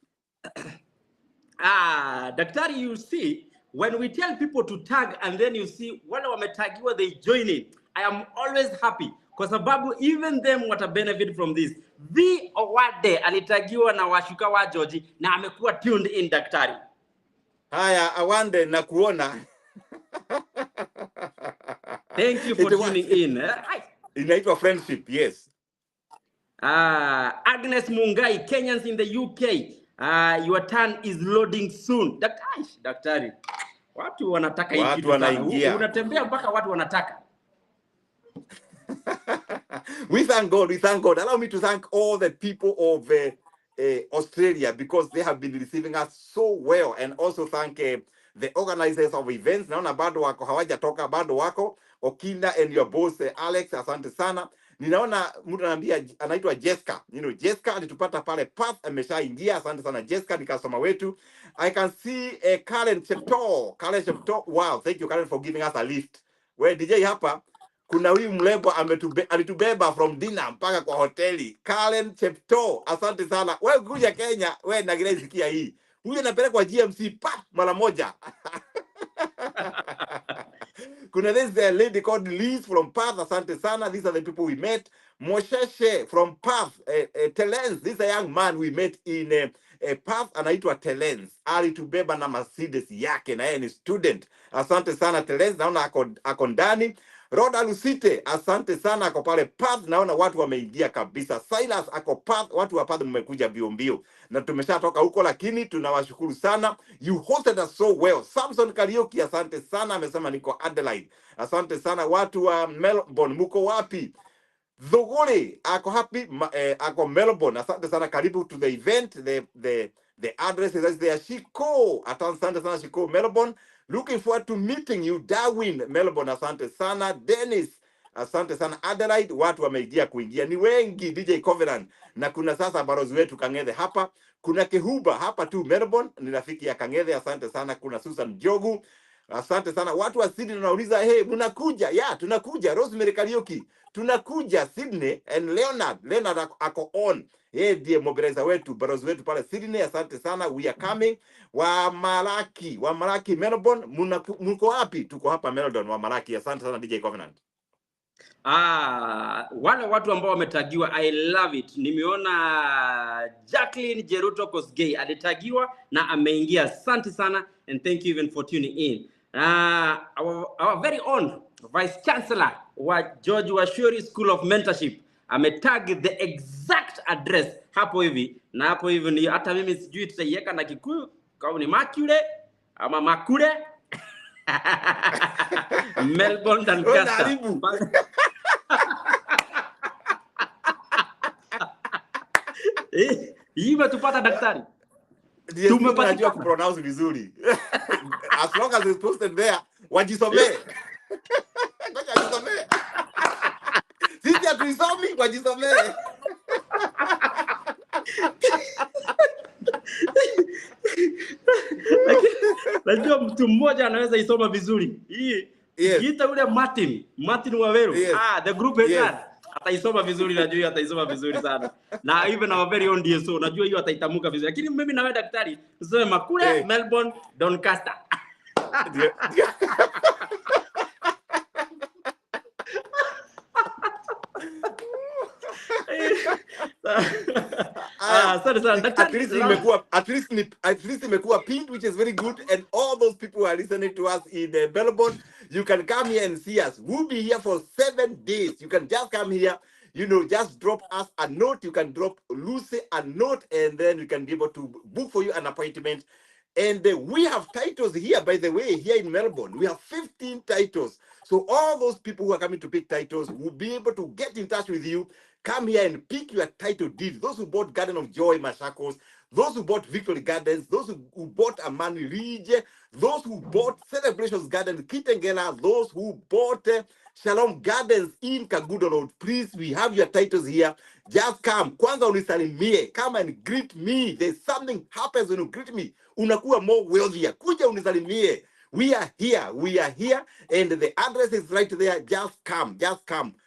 Daktari, you see, when we tell people to tag and then you see wale wametagiwa, they join in, I am always happy. Kwa sababu even them what a benefit from this. The Owade alitagiwa na washuka wa George na amekuwa tuned in daktari. Haya, Awande na kuona. Thank you for tuning in. Inaitwa friendship, yes. Agnes Mungai, Kenyans in the UK. Your turn is loading soon. Daktari. Watu wanataka hii kitu sana. Unatembea mpaka watu wanataka. We thank God. We thank God. Allow me to thank all the people of Australia, because they have been receiving us so well, and also thank the organizers of events. Naona bado wako hawajatoka, bado wako Okinda and your boss Alex, asante sana. Ninaona mtu ananiambia anaitwa Jessica. Jessica alitupata pale Perth, ameshaingia. Asante sana Jessica, ni customer wetu. I can see Karen Chepto. Karen Chepto. Wow, thank you Karen for giving us a lift. We DJ hapa kuna huyu mlebo alitubeba from dinner mpaka kwa hoteli. Karen Chepto, asante sana. Wewe kuja Kenya, wewe na Grace sikia hii. Huyu anapelekwa GMC mara moja. Kuna this lady called Liz from Perth, asante sana. These are the people we met. Mosheshe from Perth, Telens. This is a young man we met in Perth, anaitwa Telens. Alitubeba na Mercedes yake, na yeye ni student. Asante sana Telens, naona ako ndani. Roda Lusite, asante sana, ako pale Perth, naona watu wameingia kabisa. Silas ako Perth, watu wa Perth mmekuja mbio. Na tumeshatoka huko, lakini tunawashukuru sana. You hosted us so well. Samson Karaoke, asante sana, amesema niko Adelaide. Asante sana watu wa Melbourne, muko wapi? Dhuguri, ako happy, ako Melbourne. Asante sana, karibu to the event. The address is there. Shiko, asante sana Shiko, Melbourne. Looking forward to meeting you. Darwin, Melbourne, asante sana. Dennis, asante sana. Adelaide, watu wameingia kuingia. Ni wengi, DJ Covenant. Na kuna sasa barozi wetu Kangethe hapa. Kuna Kehuba hapa tu Melbourne, ni rafiki ya Kangethe, asante sana. Kuna Susan Jogu, asante sana. Watu wa Sydney wanauliza, hey, mnakuja? Yeah, tunakuja. Rosemary Karaoke, tunakuja Sydney. And Leonard ako on. Ndiye mobilizer wetu, barozi wetu pale Sydney, asante sana. We are coming. Wa Malaki Melbourne, mko wapi? Tuko hapa Melbourne, wa Malaki. Asante sana DJ Covenant. Wale watu ambao wametagiwa, I love it. Nimeona Jacqueline Jeruto Kosgei alitagiwa na ameingia. Asante sana, and thank you even for tuning in. Our very own Vice Chancellor wa George Washuri School of Mentorship ametag the exact address hapo hivi, na hapo hivi ni hata mimi sijui tutaiweka na Kikuyu kama ni Makule ama Makule. Melbourne Doncaster. Hii tupata daktari. Tumepata kupronounce vizuri. As long as it's posted there, wajisomee. Ngoja wajisomee. Sisi atuisomi, wajisomee. Najua mtu mmoja anaweza isoma vizuri. Hii kita ule Martin Waweru. The group head. Ataisoma vizuri, najua ataisoma vizuri sana. Na even our very own DSO, najua hiyo ataitamuka vizuri. Lakini mimi na wewe daktari, tuseme Makule, Melbourne, Doncaster. At least imekuwa pinned, which is very good. And all those people who are listening to us in Melbourne, you can come here and see us. We'll be here for 7 days. You can just come here, just drop us a note. You can drop Lucy a note, and then we can be able to book for you an appointment. And we have titles here, by the way, here in Melbourne. We have 15 titles. So all those people who are coming to pick titles will be able to get in touch with you. Come here and pick your title deed. Those who bought Garden of Joy, Mashakos, those who bought Victory Gardens, those who bought Amani Ridge, those who bought Celebrations Garden, Kitengela, those who bought Shalom Gardens in Kagudo Road. Please, we have your titles here. Just come. Kwanza unisalimie. Come and greet me. There's something happens when you greet me. Unakuwa more wealthier. Kuja unisalimie. We are here. And the address is right there. Just come.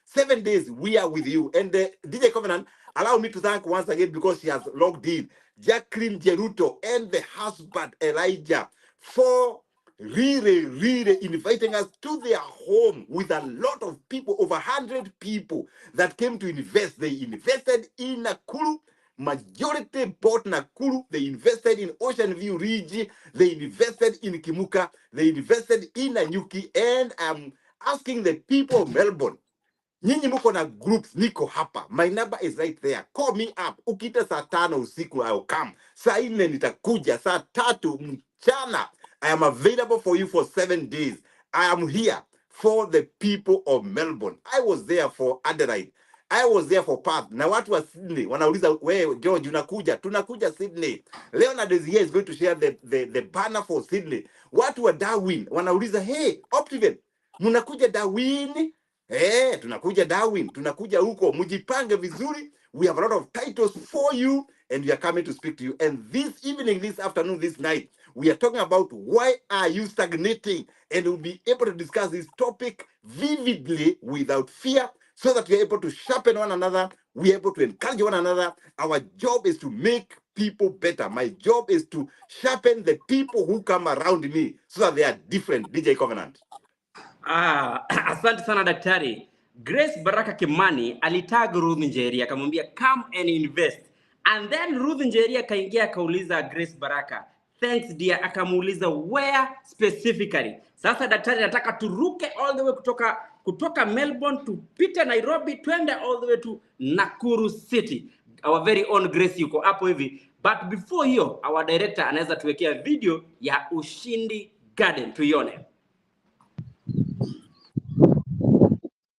7 days, we are with you. And DJ Covenant, allow me to thank once again, because she has logged in, Jacqueline Jeruto and the husband Elijah for really inviting us to their home with a lot of people, over 100 people that came to invest. They invested in Nakuru. Majority bought Nakuru. They invested in Ocean View Ridge. They invested in Kimuka. They invested in Nanyuki. And I'm asking the people of Melbourne, nyinyi mko na groups, niko hapa. My number is right there. Call me up. Ukita saa 5 usiku, I'll come. Saa 4 nitakuja. Saa 3 mchana. I am available for you for 7 days. I am here for the people of Melbourne. I was there for Adelaide. I was there for Perth. Na watu wa Sydney wanauliza, wewe George unakuja? Tunakuja Sydney. Leonard is here, is going to share the banner for Sydney. Watu wa Darwin wanauliza, hey Optiven, mnakuja Darwin? Tunakuja Darwin, tunakuja huko, mujipange vizuri. We have a lot of titles for you and we are coming to speak to you. And this evening, this afternoon, this night, we are talking about why are you stagnating, and we'll be able to discuss this topic vividly without fear, so that we're able to sharpen one another, we're able to encourage one another. Our job is to make people better. My job is to sharpen the people who come around me so that they are different. DJ Covenant. Asante sana daktari. Grace Baraka Kimani alitag Ruth Njeri akamwambia come and invest. And then Ruth Njeri akaingia akauliza Grace Baraka, thanks dear, akamuuliza where specifically. Sasa daktari nataka turuke all the way kutoka Melbourne tupite Nairobi twende all the way to Nakuru City. Our very own Grace yuko hapo hivi. But before hiyo, our director anaweza tuwekea video ya Ushindi Garden tuione.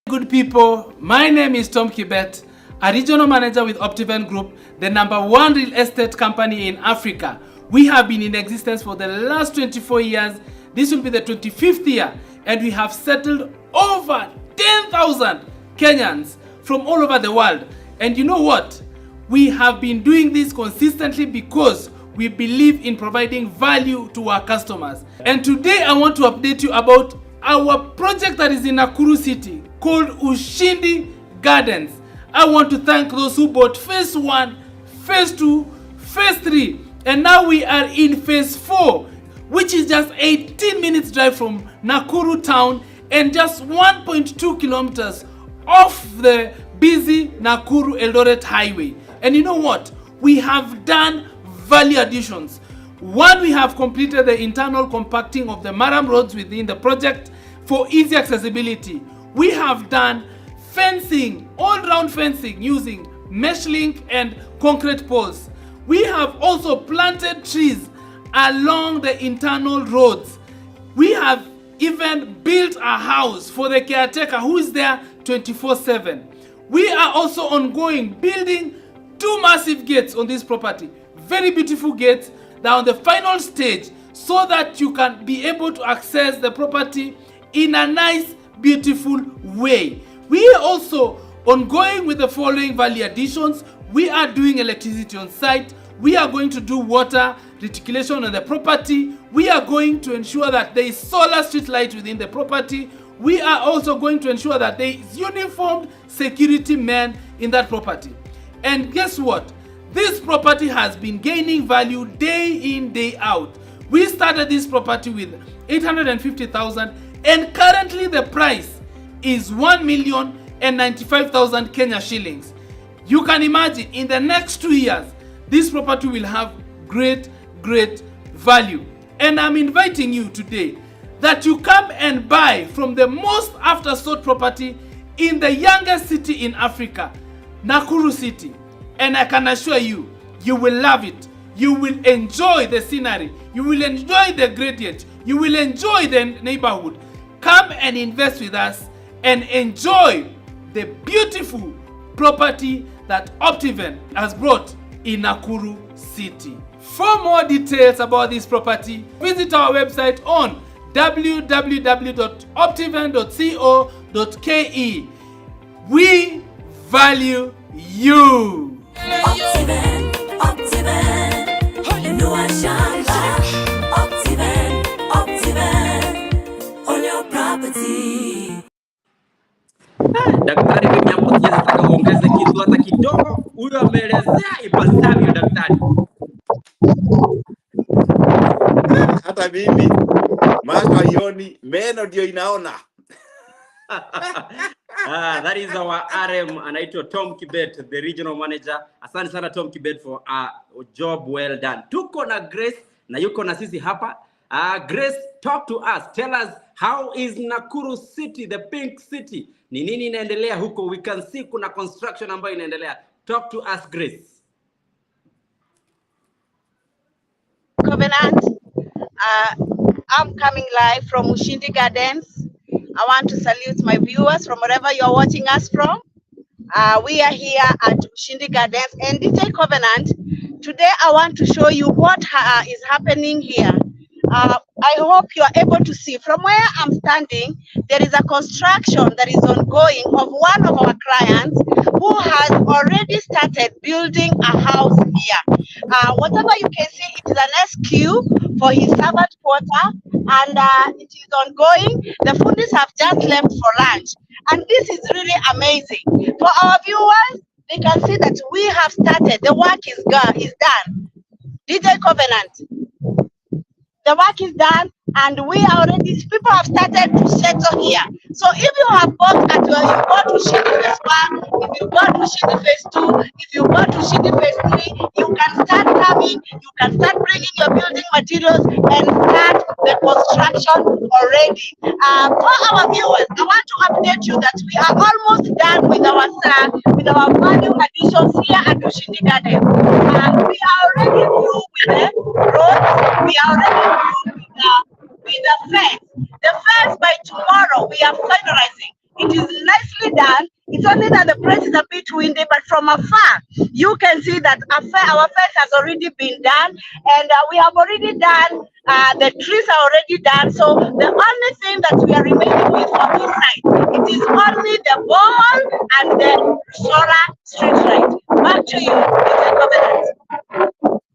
Good people, my name is Tom Kibet, a regional manager with Optiven Group, the #1 real estate company in Africa. We have been in existence for the last 24 years. This will be the 25th year, and we have settled over 10,000 Kenyans from all over the world. And you know what? We have been doing this consistently because we believe in providing value to our customers. And today I want to update you about our project that is in Nakuru City called Ushindi Gardens. I want to thank those who bought phase 1, phase 2, phase 3, and now we are in phase 4, which is just 18 minutes drive from Nakuru town and just 1.2 kilometers off the busy Nakuru Eldoret highway. And you know what? We have done value additions. One, we have completed the internal compacting of the Maram roads within the project for easy accessibility. We have done fencing, all-round fencing using mesh link and concrete poles. We have also planted trees along the internal roads. We have even built a house for the caretaker who is there 24/7. We are also ongoing building 2 massive gates on this property. Very beautiful gates. They're on the final stage so that you can be able to access the property in a nice, beautiful way. We are also ongoing with the following value additions. We are doing electricity on site. We are going to do water reticulation on the property. We are going to ensure that there is solar street light within the property. We are also going to ensure that there is uniformed security men in that property. And guess what? This property has been gaining value day in, day out. We started this property with 850,000 and currently the price is 1,095,000 Kenya shillings. You can imagine in the next 2 years, this property will have great value. And I'm inviting you today that you come and buy from the most after sought property in the youngest city in Africa, Nakuru City. And I can assure you, you will love it. You will enjoy the scenery. You will enjoy the gradient. You will enjoy the neighborhood. Come and invest with us and enjoy the beautiful property that Optiven has brought in Nakuru City. For more details about this property, visit our website on www.optiven.co.ke. We value you. Optiven, you know I shine like Optiven, on your property. Daktari, mimi hapo sijataka uongeze kitu hata kidogo. Huyo ameelezea ipasavyo daktari. Hata mimi macho ioni, meno ndio inaona. That is our RM anaitwa Tom Kibet, the regional manager. Asante sana Tom Kibet for a job well done. Tuko na Grace na yuko na sisi hapa. Grace, talk to us. Tell us, how is Nakuru City, the pink city? Ni nini inaendelea huko? We can see kuna construction ambayo inaendelea. Talk to us, Grace. Covenant, I'm coming live from Ushindi Gardens. I want to salute my viewers from wherever you're watching us from. We are here at Ushindi Gardens and DJ Covenant. Today I want to show you what is happening here. I hope you are able to see. From where I'm standing, there is a construction that is ongoing of one of our clients who has already started building a house here. Whatever you can see, it is an SQ for his servant quarter, and it is ongoing. The foodies have just left for lunch, and this is really amazing. For our viewers, they can see that we have started. The work is done. DJ Covenant, the work is done, and we are already, people have started to settle here. So if you have bought at your, you bought to Shindi phase 1, if you bought to Shindi phase 2, if you bought to Shindi phase 3, you can start coming, you can start bringing your building materials and start the construction already. For our viewers, I want to update you that we are almost done with our value additions here at Ushindi Garden. We are already through with the roads, we are already through with the fence. The fence by tomorrow we are finalizing. It is nicely done. It's only that the place is a bit windy, but from afar you can see that our fence has already been done, and we have already done. The trees are already done. So the only thing that we are remaining with from this side, it is only the ball and the solar street light. Back to you, Mr. Covenant.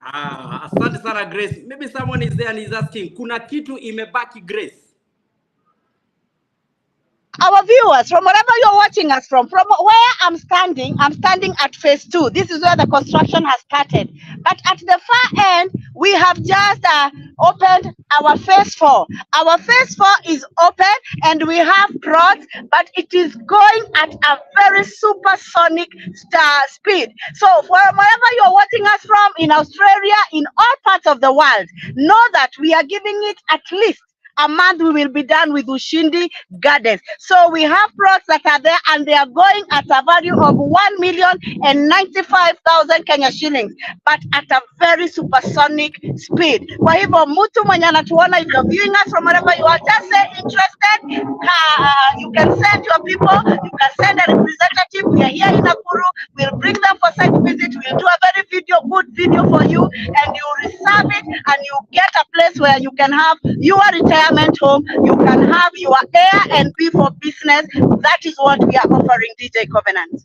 Asante sana Grace. Maybe someone is there and is asking, kuna kitu imebaki Grace? Our viewers, from wherever you're watching us from where I'm standing at phase 2. This is where the construction has started. But at the far end, we have just opened our phase 4. Our phase 4 is open and we have plots, but it is going at a very supersonic speed. So from wherever you're watching us from, in Australia, in all parts of the world, know that we are giving it at least a month we will be done with Ushindi Gardens. So we have plots that are there and they are going at a value of 1,095,000 Kenya shillings, but at a very supersonic speed. Kwa hivyo mtu mwenye anatuona, if you're viewing us from wherever you are, just say interested, you can send your people, you can send a representative. We are here in Nakuru, we'll bring them for site visit, we'll do a very good video for you, and you reserve it and you get a place where you can have your retirement home, you can have your Airbnb for business. That is what we are offering, DJ Covenant.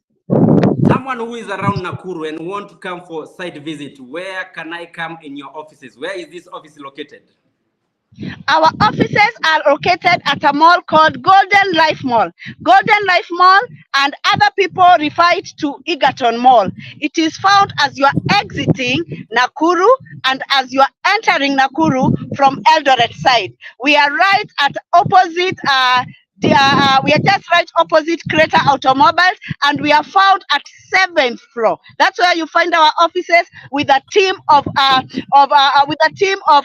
Someone who is around Nakuru and want to come for site visit, where can I come in your offices? Where is this office located? Our offices are located at a mall called Golden Life Mall. Golden Life Mall, and other people refer it to Egerton Mall. It is found as you are exiting Nakuru and as you are entering Nakuru from Eldoret side. We are right at opposite we are just right opposite Creta Automobiles, and we are found at 7th floor. That's where you find our offices with a team of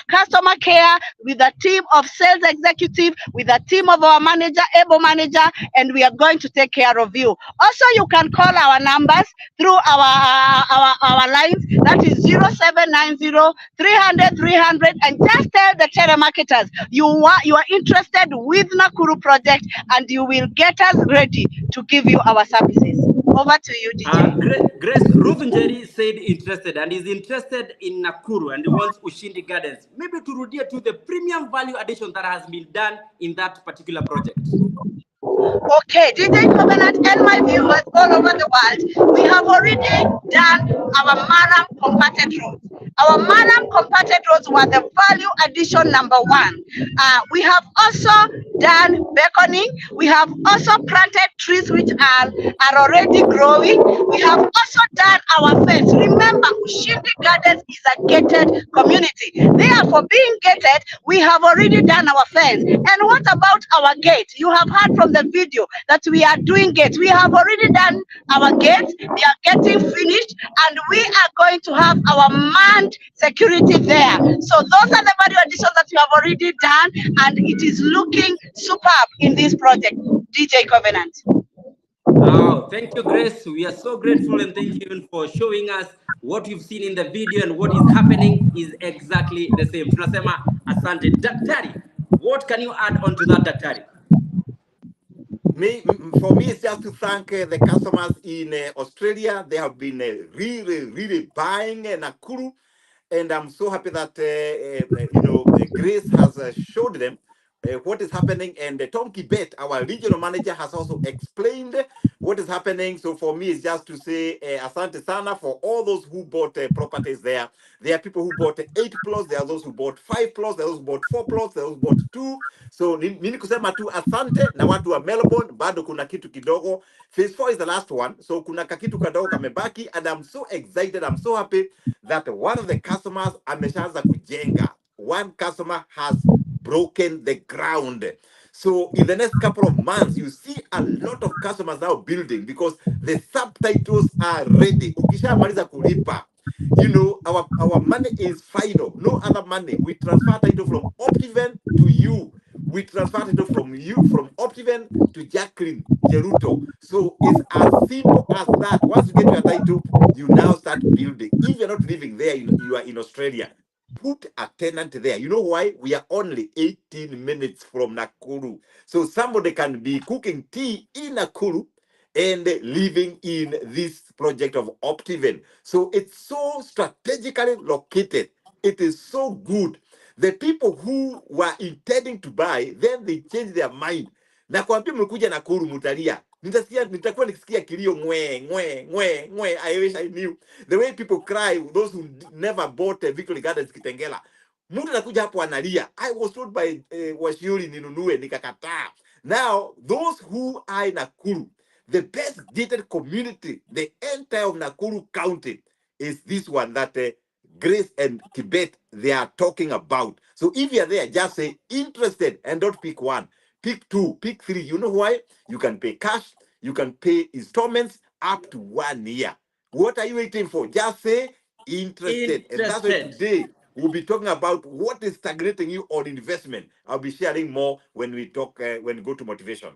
customer care, with a team of sales executive, with a team of our manager, able manager, and we are going to take care of you. Also, you can call our numbers through our lines. That is 0790 300 300, and just tell the telemarketers you are interested with Nakuru project, and you will get us ready to give you our services. Over to you, DJ. Grace, Ruth Njeri said interested and is interested in Nakuru and wants Ushindi Gardens. Maybe to reduce to the premium value addition that has been done in that particular project. Okay, DJ Covenant and my viewers all over the world, we have already done our Maram compacted roads. Our Maram compacted roads were the value addition number 1. We have also done beconing. We have also planted trees which are already growing. We have also done our fence. Remember, Ushindi Gardens is a gated community. Therefore, being gated, we have already done our fence. And what about our gate? You have heard from the video that we are doing gates. We have already done our gates. They are getting finished, and we are going to have our manned security there. So those are the value additions that we have already done, and it is looking superb in this project. DJ Covenant. Oh, thank you, Grace. We are so grateful, and thank you even for showing us what you've seen in the video, and what is happening is exactly the same. Tunasema asante. Daktari, what can you add on to that, Daktari? For me, it's just to thank the customers in Australia. They have been really buying Nakuru, and I'm so happy that Grace has showed them what is happening, and Tom Kibet, our regional manager, has also explained what is happening. So for me, it's just to say asante sana for all those who bought properties there. There are people who bought 8 plots, there are those who bought 5 plots, there are those who bought 4 plots, there are those who bought 2. So mimi kusema tu asante na watu wa Melbourne, bado kuna kitu kidogo. Phase 4 is the last one, so kuna kakitu kadogo kamebaki, and I'm so excited, I'm so happy that one of the customers ameshaanza kujenga. One customer has broken the ground. So in the next couple of months, you see a lot of customers now building because the subtitles are ready. Ukishamaliza kulipa, you know, our money is final. No other money. We transfer title from Optiven to you. We transfer title from you, from Optiven to Jacqueline Jeruto. So it's as simple as that. Once you get your title, you now start building. If you're not living there, you are in Australia, put a tenant there. You know why? We are only 18 minutes from Nakuru. So somebody can be cooking tea in Nakuru and living in this project of Optiven. So it's so strategically located. It is so good. The people who were intending to buy, then they changed their mind. Na kuambia mlikuja Nakuru mutalia. Nitakuwa nikisikia kilio ngwe. I wish I knew. The way people cry, those who never bought Victory Gardens Kitengela. Mtu anakuja hapo analia. I was told by Washiuri ninunue nikakataa. Now, those who are in Nakuru, the best gated community, the entire of Nakuru County, is this one that Grace and Tibet, they are talking about. So if you're there, just say interested and don't pick one. Pick 2, pick 3. You know why? You can pay cash, you can pay installments up to 1 year. What are you waiting for? Just say interested. And that's why today we'll be talking about what is stagnating you on investment. I'll be sharing more when we talk, when we go to motivation.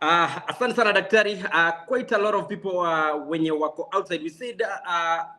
Asante sana daktari. Quite a lot of people wenye wako outside, we said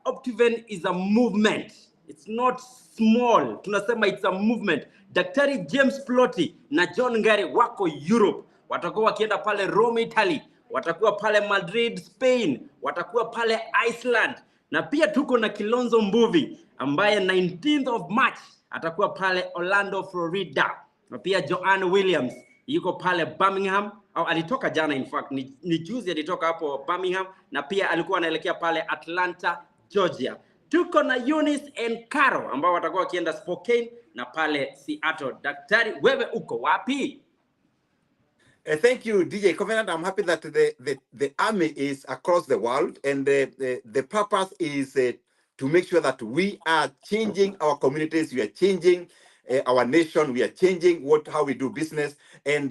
Optiven is a movement. It's not small. Tunasema it's a movement. Daktari James Ploti na John Ngari wako Europe. Watakuwa wakienda pale Rome, Italy. Watakuwa pale Madrid, Spain. Watakuwa pale Iceland. Na pia tuko na Kilonzo Mbuvi ambaye 19th of March atakuwa pale Orlando, Florida. Na pia Joanne Williams yuko pale Birmingham, au alitoka jana, in fact ni juzi alitoka hapo Birmingham, na pia alikuwa anaelekea pale Atlanta, Georgia. Tuko na Eunice and Caro ambao watakuwa wakienda Spokane na pale Seattle. Daktari, wewe uko wapi? Thank you, DJ Covenant. I'm happy that the army is across the world, and the purpose is to make sure that we are changing our communities, we are changing our nation, we are changing how we do business. And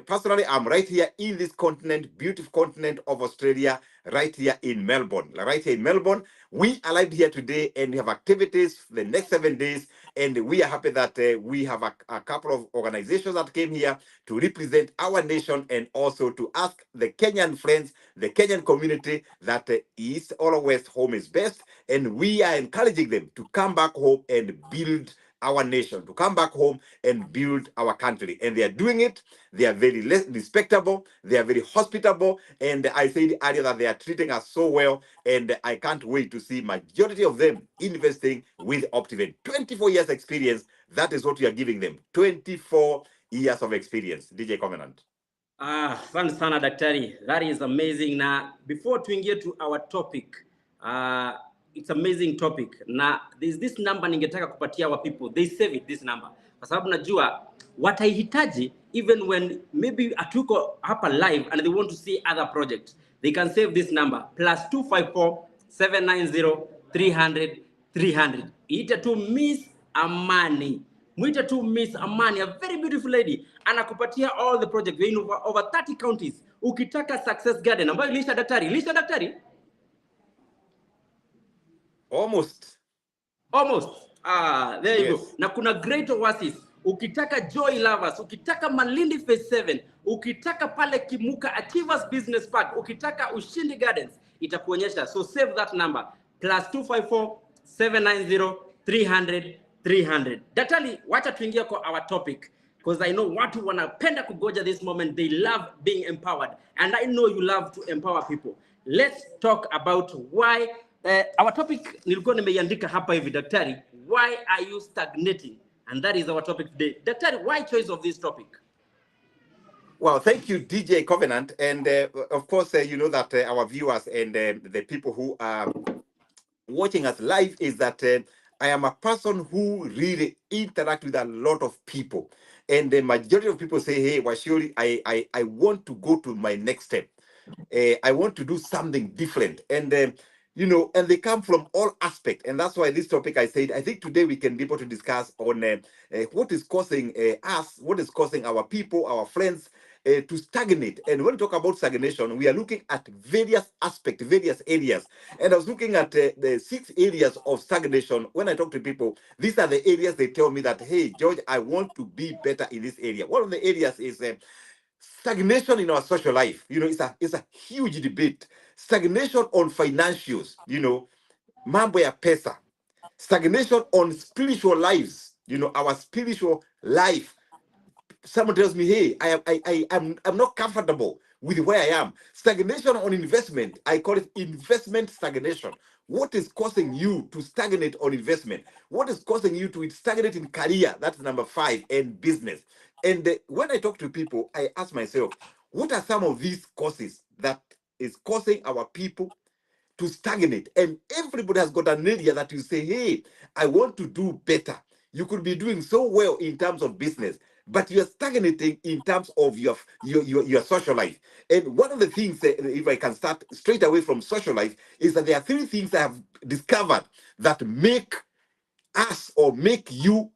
personally, I'm right here in this continent, beautiful continent of Australia, right here in Melbourne. Right here in Melbourne, we are live here today, and we have activities for the next 7 days. And we are happy that we have a couple of organizations that came here to represent our nation, and also to ask the Kenyan friends, the Kenyan community, that East or West home is best. And we are encouraging them to come back home and build our nation, to come back home and build our country. And they are doing it. They are very respectable. They are very hospitable. And I said earlier that they are treating us so well. And I can't wait to see majority of them investing with Optiven. 24 years experience. That is what we are giving them. 24 years of experience. DJ Covenant. Asante sana daktari. That is amazing. Now, before tuingie to our topic, it's amazing topic. Na there's this number ningetaka kupatia wa people. They save it, this number. Kwa sababu najua wataihitaji even when maybe atuko hapa live and they want to see other projects. They can save this number. +254 790 300 300. Ita tu Miss Amani. Mwita tu Miss Amani, a very beautiful lady. Anakupatia all the projects. We're in over 30 counties. Ukitaka Success Garden. Ambayo lisha daktari. Lisha daktari? Almost. There you go. Na kuna Great Oasis. Ukitaka Joy Lovers, ukitaka Malindi Phase 7, ukitaka pale Kimuka Achievers Business Park, ukitaka Ushindi Gardens, itakuonyesha. So save that number. +254 790 300 300. Daktari, wacha tuingia kwa our topic. because I know watu wanapenda kugoja this moment. They love being empowered, and I know you love to empower people. Let's talk about why our topic nilikuwa nimeiandika hapa hivi daktari, why are you stagnating? And that is our topic today. Daktari, why choice of this topic? Well, thank you, DJ Covenant. And of course, you know that our viewers and the people who are watching us live is that I am a person who really interact with a lot of people. And the majority of people say, hey, Washuri, I want to go to my next step. I want to do something different. And, you know, and they come from all aspects. And that's why this topic I said, I think today we can be able to discuss on what is causing us, what is causing our people, our friends, to stagnate. And when we talk about stagnation, we are looking at various aspects, various areas. And I was looking at the 6 areas of stagnation. When I talk to people, these are the areas they tell me that, hey, George, I want to be better in this area. One of the areas is stagnation in our social life. You know, it's a huge debate. Stagnation on financials, you know, mambo ya pesa. Stagnation on spiritual lives, you know, our spiritual life. Someone tells me, hey, I'm not comfortable with where I am. Stagnation on investment, I call it investment stagnation. What is causing you to stagnate on investment? What is causing you to stagnate in career? That's number 5, and business. And when I talk to people, I ask myself, what are some of these causes that is causing our people to stagnate? And everybody has got an area that you say, hey, I want to do better. You could be doing so well in terms of business, but you're stagnating in terms of your social life. And one of the things, if I can start straight away from social life, is that there are 3 things I have discovered that make us or make you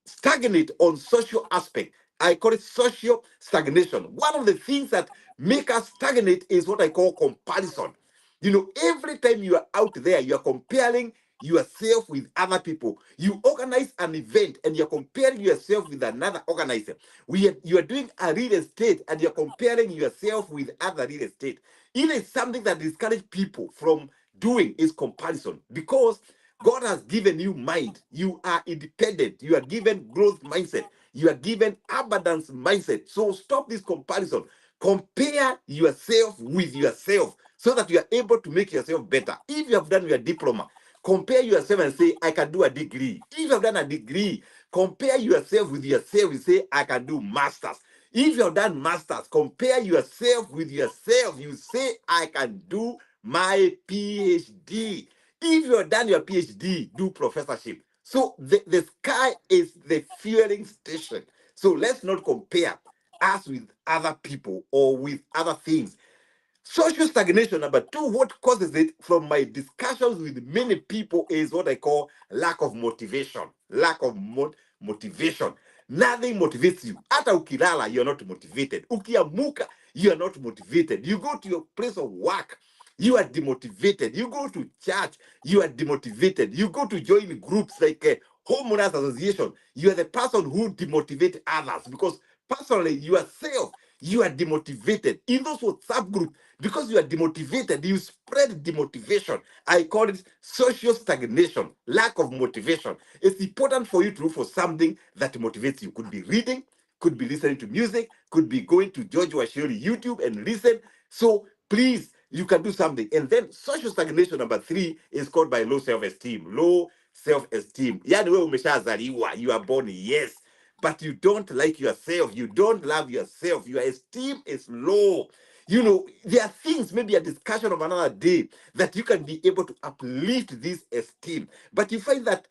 stagnate on social aspect. I call it social stagnation. One of the things that make us stagnate is what I call comparison. You know, every time you are out there, you are comparing yourself with other people. You organize an event and you're comparing yourself with another organizer. You are doing a real estate and you're comparing yourself with other real estate. It is something that discourages people from doing is comparison, because God has given you mind. You are independent. You are given growth mindset. You are given abundance mindset. So stop this comparison. Compare yourself with yourself so that you are able to make yourself better. If you have done your diploma, compare yourself and say, I can do a degree. If you have done a degree, compare yourself with yourself and say, I can do masters. If you have done masters, compare yourself with yourself. You say, I can do my PhD. If you have done your PhD, do professorship. So the sky is the fueling station. So let's not compare us with other people or with other things. Social stagnation, number 2, what causes it from my discussions with many people is what I call lack of motivation. Lack of motivation. Nothing motivates you. Hata ukilala, you're not motivated. Ukiamuka, you are not motivated. You go to your place of work, you are demotivated. You go to church, you are demotivated. You go to join groups like a homeowners association, you are the person who demotivate others, because personally, yourself, you are demotivated. In those WhatsApp groups, because you are demotivated, you spread demotivation. I call it social stagnation, lack of motivation. It's important for you to look for something that motivates you. Could be reading, could be listening to music, could be going to George Washuri YouTube and listen. So please, you can do something. And then social stagnation number 3 is called by low self-esteem. Low self-esteem. Yani wewe umeshazaliwa, you are born, yes, but you don't like yourself. You don't love yourself. Your esteem is low. You know, there are things, maybe a discussion of another day, that you can be able to uplift this esteem. But you find that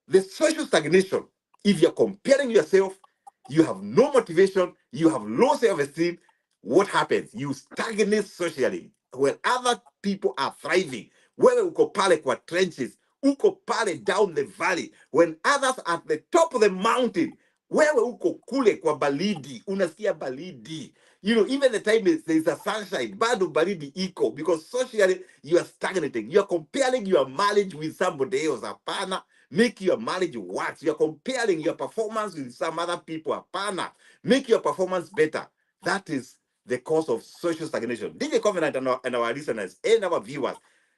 the social stagnation, if you're comparing yourself, you have no motivation, you have low self-esteem, what happens? You stagnate socially. When other people are thriving, wewe uko pale kwa trenches, uko pale down the valley, when others are at the top of the mountain, wewe uko kule kwa balidi, unasikia balidi. You know, even the time there's a sunshine, bado baridi iko, because socially you are stagnating. You are comparing your marriage with somebody else. Hapana, make your marriage work. You are comparing your performance with some other people. Hapana, make your performance better. That is the cause of social stagnation. DJ Covenant and our listeners and our viewers.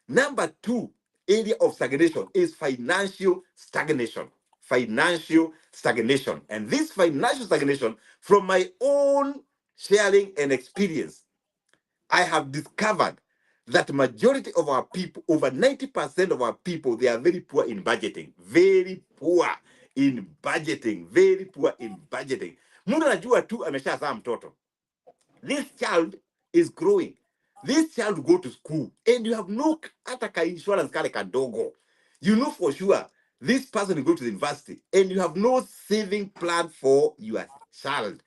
Number 2 area of stagnation is financial stagnation. financial stagnation. And this financial stagnation, from my own sharing and experience, I have discovered that majority of our people, over 90% of our people, they are very poor in budgeting. Very poor in budgeting. Very poor in budgeting. Mtu anajua tu ameshazaa mtoto. This child is growing. This child will go to school and you have no hata ka insurance kale kadogo. You know for sure this person will go to the university and you have no saving plan for your child.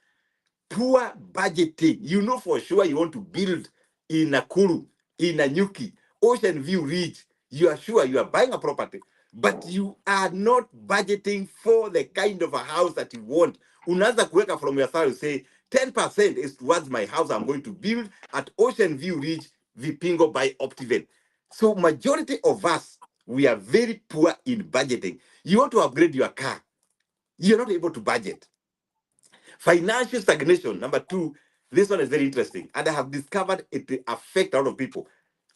Poor budgeting. You know for sure you want to build in Nakuru, in Nanyuki, Ocean View Ridge. You are sure you are buying a property, but you are not budgeting for the kind of a house that you want. Unaanza kuweka from your salary, say 10% is towards my house I'm going to build at Ocean View Ridge, Vipingo by Optiven. So majority of us, we are very poor in budgeting. You want to upgrade your car, you're not able to budget. Financial stagnation, number two, this one is very interesting. And I have discovered it affects a lot of people.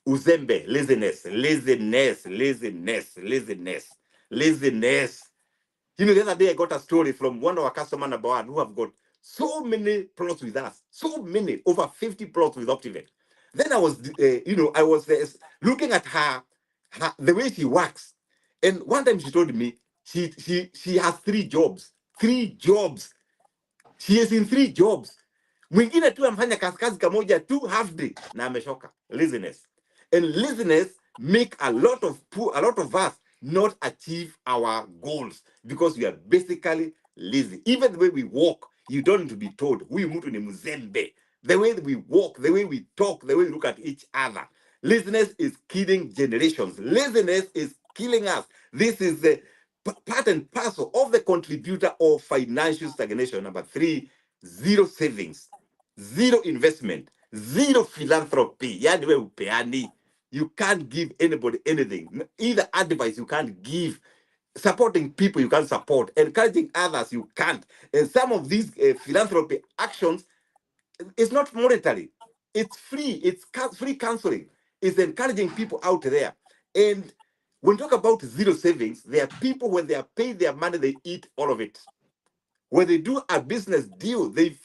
Uzembe, laziness, laziness, laziness, laziness, laziness. You know, the other day I got a story from one of our customers number one who have got so many plots with us, so many, over 50 plots with Optiven. Then I was, I was looking at her, the way she works. And one time she told me she has 3 jobs. 3 jobs. She is in 3 jobs. Mwingine tu amfanya kazi kamoja tu half day na ameshoka. Laziness. And laziness make a lot of us not achieve our goals because we are basically lazy. Even the way we walk, you don't need to be told. Huyu mtu ni mzembe. The way we walk, the way we talk, the way we look at each other. Laziness is killing generations. Laziness is killing us. This is the part and parcel of the contributor of financial stagnation. Number 3, zero savings, zero investment, zero philanthropy. Yani we upeani. You can't give anybody anything. Either advice you can't give. Supporting people you can't support. Encouraging others you can't. And some of these philanthropy actions, it's not monetary. It's free. It's free counseling. It's encouraging people out there. And when you talk about zero savings, there are people, when they are paid their money, they eat all of it. When they do a business deal, they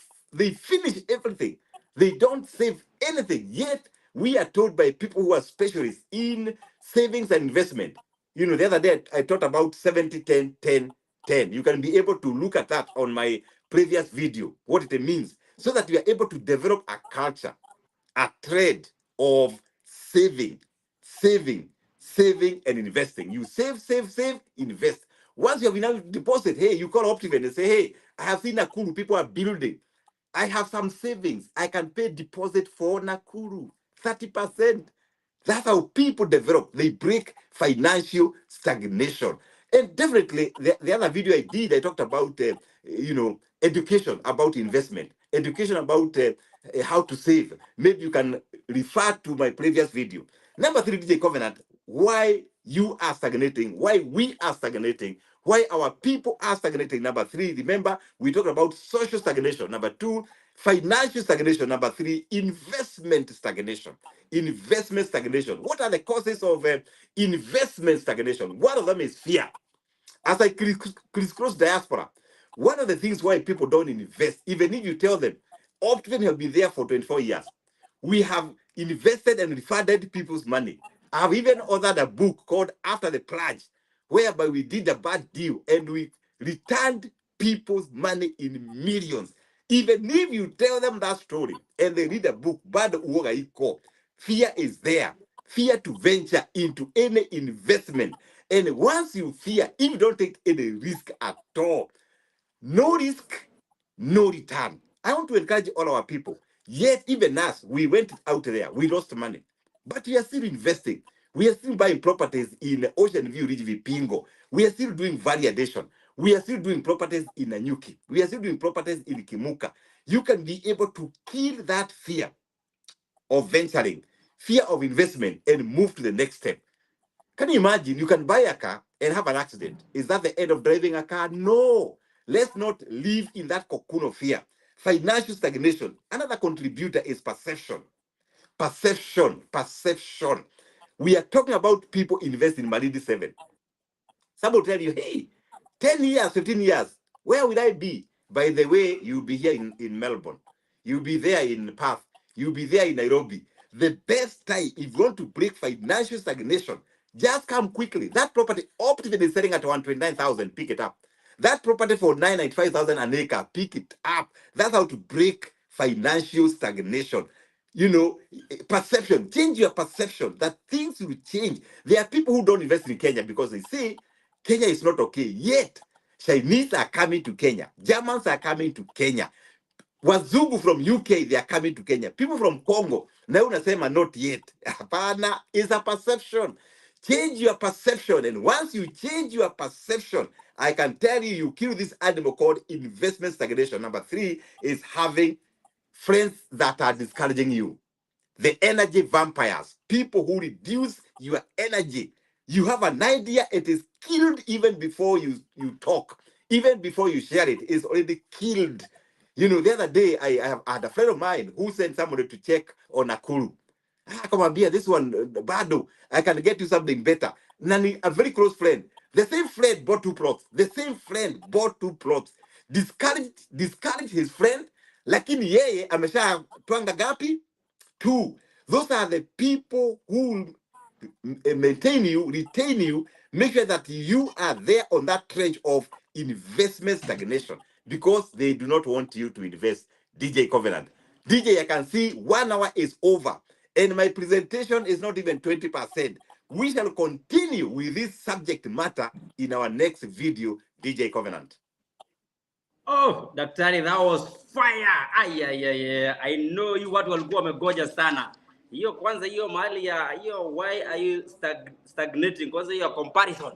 finish everything. They don't save anything. Yet, we are told by people who are specialists in savings and investment. You know, the other day, I talked about 70, 10, 10, 10. You can be able to look at that on my previous video, what it means, so that you are able to develop a culture, a trade of saving, and investing. You save, invest. Once you have enough deposit, hey, you call Optiven and say, hey, I have seen Nakuru, people are building. I have some savings. I can pay deposit for Nakuru, 30%. That's how people develop. They break financial stagnation. And definitely, the other video I did, I talked about, education about investment, education about how to save. Maybe you can refer to my previous video. Number 3, DJ Covenant, why you are stagnating, why we are stagnating, why our people are stagnating. Number 3, remember, we talked about social stagnation. Number 2, financial stagnation. Number 3, investment stagnation. Investment stagnation. What are the causes of investment stagnation? One of them is fear. As I crisscross diaspora, one of the things why people don't invest, even if you tell them, Optiven have been there for 24 years. We have invested and refunded people's money. I have even authored a book called After the Pledge, whereby we did a bad deal and we returned people's money in millions. Even if you tell them that story and they read a book, bad uoga iko, fear is there. Fear to venture into any investment. And once you fear, if you don't take any risk at all, no risk, no return. I want to encourage all our people. Yet, even us, we went out there, we lost money. But we are still investing. We are still buying properties in Ocean View Ridge Vipingo. We are still doing validation. We are still doing properties in Nanyuki. We are still doing properties in Kimuka. You can be able to kill that fear of venturing, fear of investment, and move to the next step. Can you imagine? You can buy a car and have an accident. Is that the end of driving a car? No. Let's not live in that cocoon of fear. Financial stagnation. Another contributor is perception. Perception. We are talking about people invest in Malindi 7. Some will tell you, hey, 10 years, 15 years, where will I be? By the way, you'll be here in Melbourne. You'll be there in Perth. You'll be there in Nairobi. The best time, if you want to break financial stagnation, just come quickly. That property, Optiven is selling at 129,000. Pick it up. That property for 995,000 an acre. Pick it up. That's how to break financial stagnation. You know, perception. Change your perception that things will change. There are people who don't invest in Kenya because they say Kenya is not okay. Yet, Chinese are coming to Kenya. Germans are coming to Kenya. Wazungu from UK, they are coming to Kenya. People from Congo, now unasema not yet. Hapana, is a perception. Change your perception. And once you change your perception, I can tell you, you kill this animal called investment stagnation. Number 3 is having friends that are discouraging you. The energy vampires, people who reduce your energy. You have an idea, it is killed even before you talk, even before you share it, it's already killed. You know, the other day, I had a friend of mine who sent somebody to check on Nakuru. Come on, beer, this one, Bado, I can get you something better. Nani, a very close friend. The same friend bought 2 plots. The same friend bought 2 plots. Discouraged his friend, lakini yeye amesha twanga gapi? 2. Those are the people who maintain you, retain you, make sure that you are there on that trench of investment stagnation because they do not want you to invest. DJ Covenant. DJ, I can see 1 hour is over and my presentation is not even 20%. We shall continue with this subject matter in our next video, DJ Covenant. Oh, daktari, that was fire. I know you watu walikuwa wamegoja sana. Hiyo kwanza hiyo mahali ya hiyo why are you stagnating? Kwanza hiyo comparison.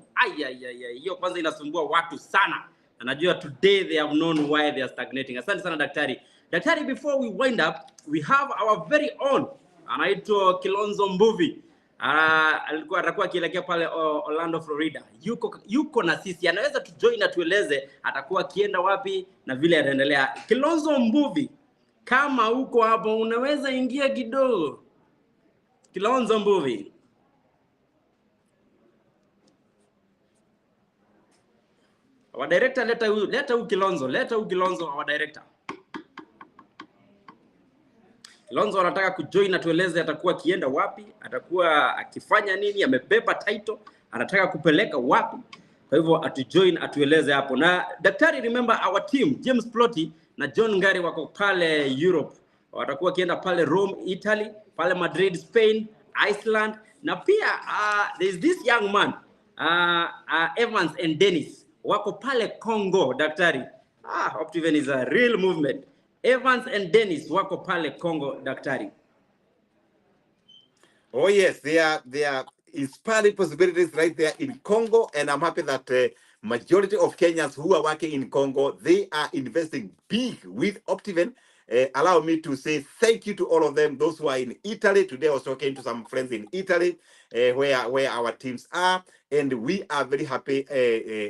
Hiyo kwanza inasumbua watu sana. Na najua today they have known why they are stagnating. Asante sana daktari. Daktari, before we wind up, we have our very own anaitwa Kilonzo Mbuvi. Atakuwa akielekea pale Orlando, Florida. Yuko na sisi. Anaweza tujoin na tueleze atakuwa akienda wapi na vile ataendelea. Kilonzo Mbuvi, kama uko hapo unaweza ingia kidogo. Kilonzo Mbuvi. Our director, leta huyu Kilonzo, our director. Kilonzo anataka kujoin na tueleze atakuwa akienda wapi, atakuwa akifanya nini, amebeba title, anataka kupeleka wapi. Kwa hivyo atujoin atueleze hapo. Na daktari, remember our team, James Ploti na John Ngari wako pale Europe. Watakuwa kienda pale Rome, Italy, pale Madrid, Spain, Iceland. Na pia there's this young man, Evans and Dennis, wako pale Congo, daktari. Optiven is a real movement. Evans and Dennis wako pale Congo, daktari. Oh yes, they are inspiring possibilities right there in Congo, and I'm happy that majority of Kenyans who are working in Congo, they are investing big with Optiven. Allow me to say thank you to all of them. Those who are in Italy today, I was talking to some friends in Italy, where our teams are, and we are very happy.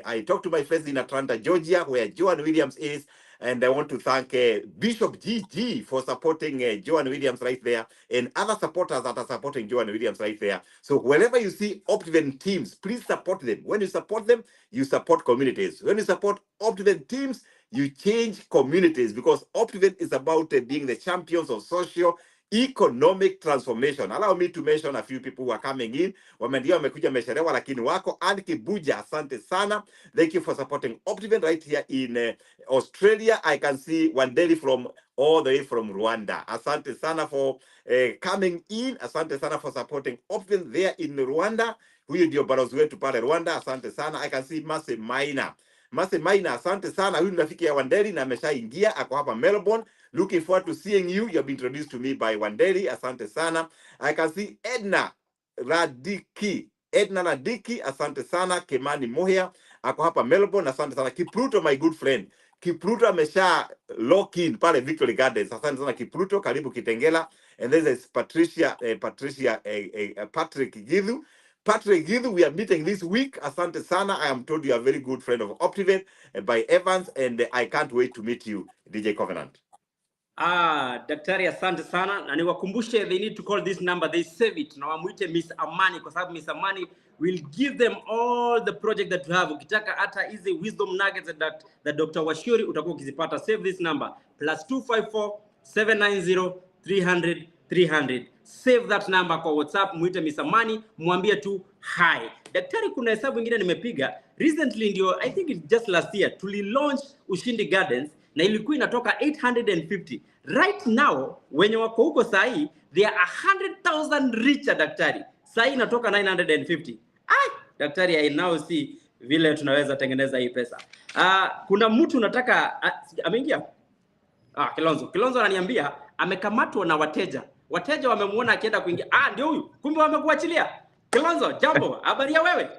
I talked to my friends in Atlanta, Georgia, where Joan Williams is. And I want to thank Bishop GG for supporting Joan Williams right there, and other supporters that are supporting Joan Williams right there. So wherever you see Optiven teams, please support them. When you support them, you support communities. When you support Optiven teams, you change communities, because Optiven is about being the champions of social economic transformation. Allow me to mention a few people who are coming in. Wamendia wamekuja mesherewa lakini wako. And Kibuja, asante sana. Thank you for supporting Optiven right here in Australia. I can see Wandeli from all the way from Rwanda. Asante sana for coming in. Asante sana for supporting Optiven there in Rwanda. Huyu ndio balozi wetu pale Rwanda. Asante sana. I can see Mase Maina. Asante sana. Huyu ni rafiki ya Wandeli na ameshaingia, ako hapa Melbourne. Looking forward to seeing you. You have been introduced to me by Wandeli. Asante sana. I can see Edna Radiki. Asante sana. Kemani Mohia ako hapa Melbourne. Asante sana. Kipruto, my good friend. Kipruto amesha lock in pale Victory Gardens. Asante sana Kipruto, karibu Kitengela. And then there's Patrick Githu. Patrick Githu, we are meeting this week. Asante sana. I am told you are a very good friend of Optiven by Evans, and I can't wait to meet you, DJ Covenant. Daktari asante sana, na niwakumbushe they need to call this number, they save it, na wamuite Miss Amani kwa sababu Miss Amani will give them all the project that you have. Ukitaka hata hizi wisdom nuggets that Dr. Washuri utakuwa ukizipata. Save this number +254 790 300 300. Save that number kwa WhatsApp, muite Miss Amani, mwambie tu hi. Daktari, kuna hesabu nyingine nimepiga recently, ndio I think it's just last year tuli launch Ushindi Gardens na ilikuwa inatoka 850. Right now wenye wako huko sahi they are 100,000 richer daktari. Sahi inatoka 950. Daktari, I now see vile tunaweza tengeneza hii pesa. Kuna mtu nataka ameingia. Kilonzo ananiambia amekamatwa na wateja. Wateja wamemuona akienda kuingia. Ndio huyu. Kumbe wamekuachilia. Kilonzo, jambo, habari ya wewe?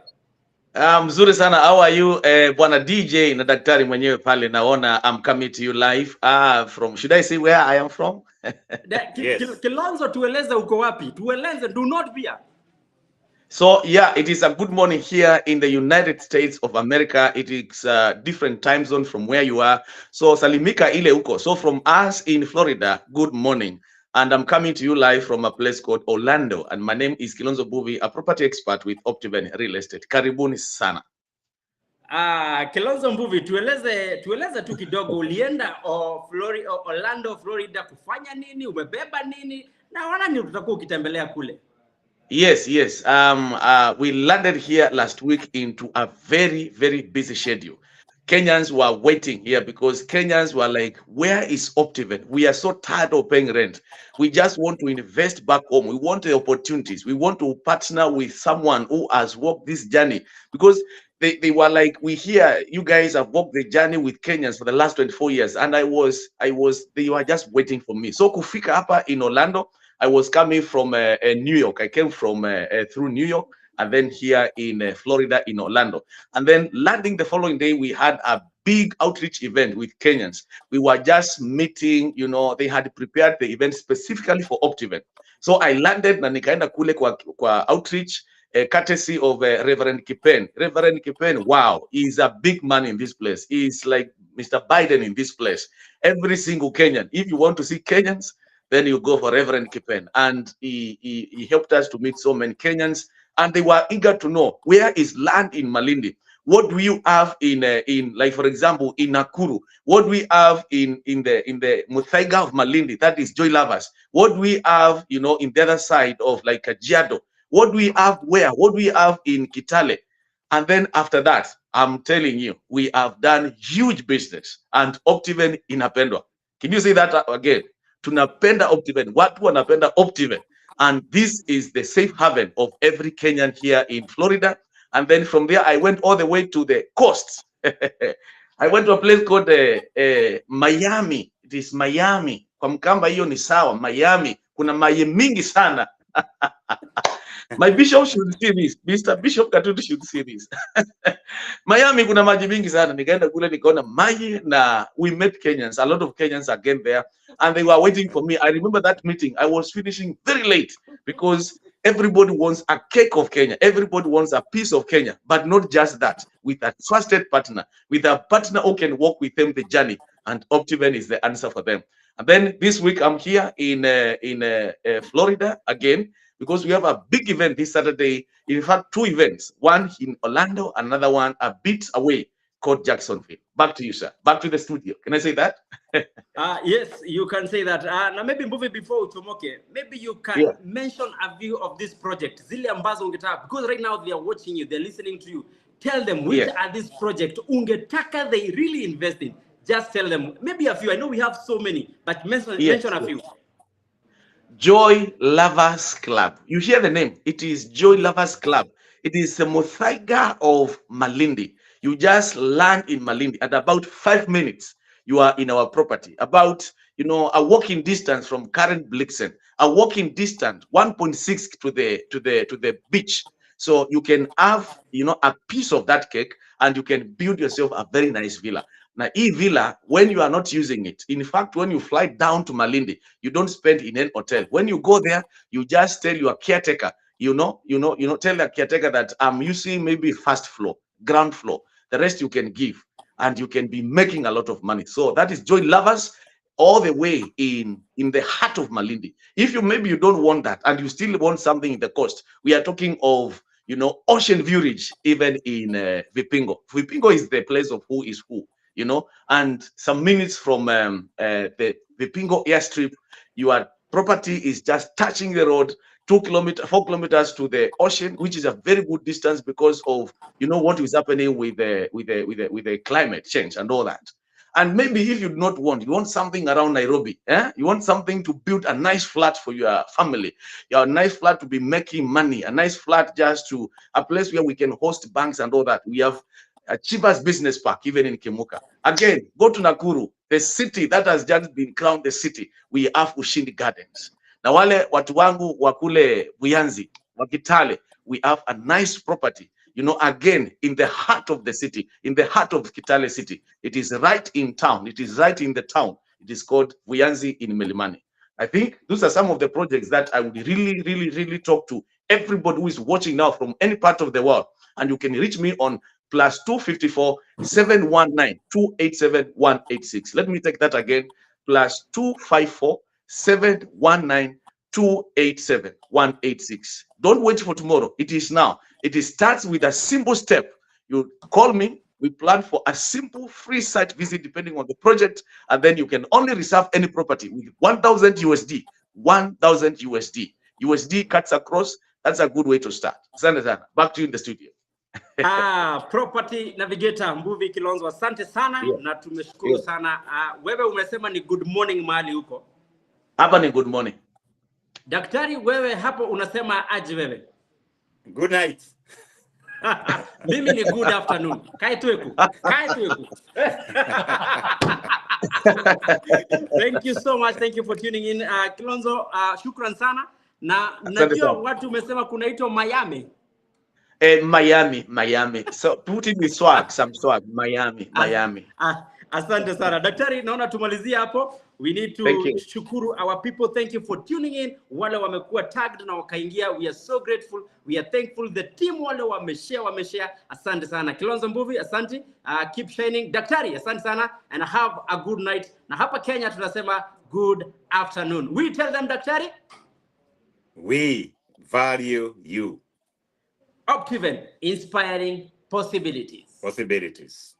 Mzuri sana. How are you? Bwana DJ na daktari mwenyewe pale naona I'm coming to you live from, should I say where I am from? Yes. Kilonzo, tueleze uko wapi? Tueleze, do not fear. So yeah, it is a good morning here in the United States of America. It is a different time zone from where you are. So salimika ile uko. So from us in Florida, good morning. And I'm coming to you live from a place called Orlando. And my name is Kilonzo Buvi, a property expert with Optiven Real Estate. Karibuni sana. Kilonzo Mbuvi, tueleze tu kidogo, ulienda Orlando, Florida kufanya nini? Umebeba nini? Na wana ni utakuwa ukitembelea kule? Yes. We landed here last week into a very, very busy schedule. Kenyans were waiting here because Kenyans were like, where is Optiven? We are so tired of paying rent. We just want to invest back home. We want the opportunities. We want to partner with someone who has walked this journey, because they were like, we hear you guys have walked the journey with Kenyans for the last 24 years. And they were just waiting for me. So kufika hapa in Orlando, I was coming from New York. I came from through New York, and then here in Florida, in Orlando. And then landing the following day, we had a big outreach event with Kenyans. We were just meeting, they had prepared the event specifically for Optiven. So I landed na nikaenda kule kwa outreach, courtesy of Reverend Kipen. Reverend Kipen, wow, he's a big man in this place. He's like Mr. Biden in this place. Every single Kenyan, if you want to see Kenyans, then you go for Reverend Kipen. And he helped us to meet so many Kenyans. And they were eager to know, where is land in Malindi? What do you have in like, for example, in Nakuru? What do we have in the Muthaiga of Malindi? That is Joy Lovers. What do we have, in the other side of like Kajiado? What do we have where? What do we have in Kitale? And then after that, I'm telling you, we have done huge business. And Optiven inapendwa. Can you say that again? Tunapenda Optiven. Watu wanapenda Optiven. And this is the safe haven of every Kenyan here in Florida. And then from there, I went all the way to the coast. I went to a place called Miami. It is Miami. Kwa Mkamba hiyo ni sawa, Miami. Kuna maji mingi sana. My bishop should see this. Mr. Bishop Katutu should see this. Miami kuna maji mingi sana. Nikaenda kule nikaona maji, na we met Kenyans. A lot of Kenyans again there, and they were waiting for me. I remember that meeting. I was finishing very late because everybody wants a cake of Kenya. Everybody wants a piece of Kenya, but not just that. With a trusted partner, with a partner who can walk with them the journey, and Optiven is the answer for them. And then this week I'm here in Florida again, because we have a big event this Saturday. In fact, two events, one in Orlando, another one a bit away called Jacksonville. Back to you, sir. Back to the studio. Can I say that? Yes, you can say that. Now maybe moving before Utomoke, maybe you can mention a view of this project. Zile ambazo ungetaka, because right now they are watching you, they're listening to you. Tell them which are these projects ungetaka they really invest in. Just tell them, maybe a few. I know we have so many, but mention a few. Joy Lovers Club. You hear the name. It is Joy Lovers Club. It is the Muthaiga of Malindi. You just land in Malindi at about 5 minutes. You are in our property. About, a walking distance from Karen Blixen. A walking distance, 1.6 to the beach. So you can have, a piece of that cake, and you can build yourself a very nice villa. Now, villa, when you are not using it, in fact, when you fly down to Malindi, you don't spend in an hotel. When you go there, you just tell your caretaker, tell the caretaker that I'm using maybe first floor, ground floor. The rest you can give, and you can be making a lot of money. So that is Joy Lovers. all the way in the heart of Malindi. If maybe you don't want that and you still want something in the coast, we are talking of, you know, Ocean View Ridge, even in Vipingo. Vipingo is the place of who is who, you know, and some minutes from the Vipingo airstrip, your property is just touching the road, 4 kilometers to the ocean, which is a very good distance because of, you know, what is happening with the climate change and all that. And maybe if you do not want, you want something around Nairobi, you want something to build a nice flat for your family, a nice flat to be making money, a nice flat just to a place where we can host banks and all that. We have a cheapest business park, even in Kimuka. Again, go to Nakuru, the city that has just been crowned the city. We have Ushindi Gardens. Na wale watu wangu wa kule Buyanzi, wa Kitale, we have a nice property, you know, again, in the heart of the city, in the heart of Kitale city. It is right in town. It is right in the town. It is called Buyanzi in Milimani. I think those are some of the projects that I would really talk to everybody who is watching now from any part of the world. And you can reach me on +254 719 287 186. Let me take that again. +254 719 287 186. Don't wait for tomorrow. It is now. It starts with a simple step. You call me. We plan for a simple free site visit depending on the project, and then you can only reserve any property with 1,000 USD. 1,000 USD. USD cuts across. That's a good way to start. Sana, back to you in the studio. Property Navigator Mbuvi Kilonzo, asante sana, na tumeshukuru sana. Wewe umesema ni good morning mahali huko. Hapa ni good morning. Daktari, wewe hapo unasema aje wewe? Good night. Mimi ni good afternoon. Kaitweku. Thank you so much. Thank you for tuning in. Kilonzo, shukran sana. Na najua watu umesema kunaitwa Miami. Miami. So put in the swag, some swag. Miami. Asante sana. Daktari, naona tumalizie hapo. We need to shukuru our people. Thank you for tuning in. Wale wamekuwa tagged na wakaingia. We are so grateful. We are thankful. The team wale wameshare. Asante sana. Kilonzo Mbuvi, asante. Keep shining. Daktari, asante sana. And have a good night. Na hapa Kenya tunasema good afternoon. We tell them, Daktari. We value you. Optiven, inspiring possibilities.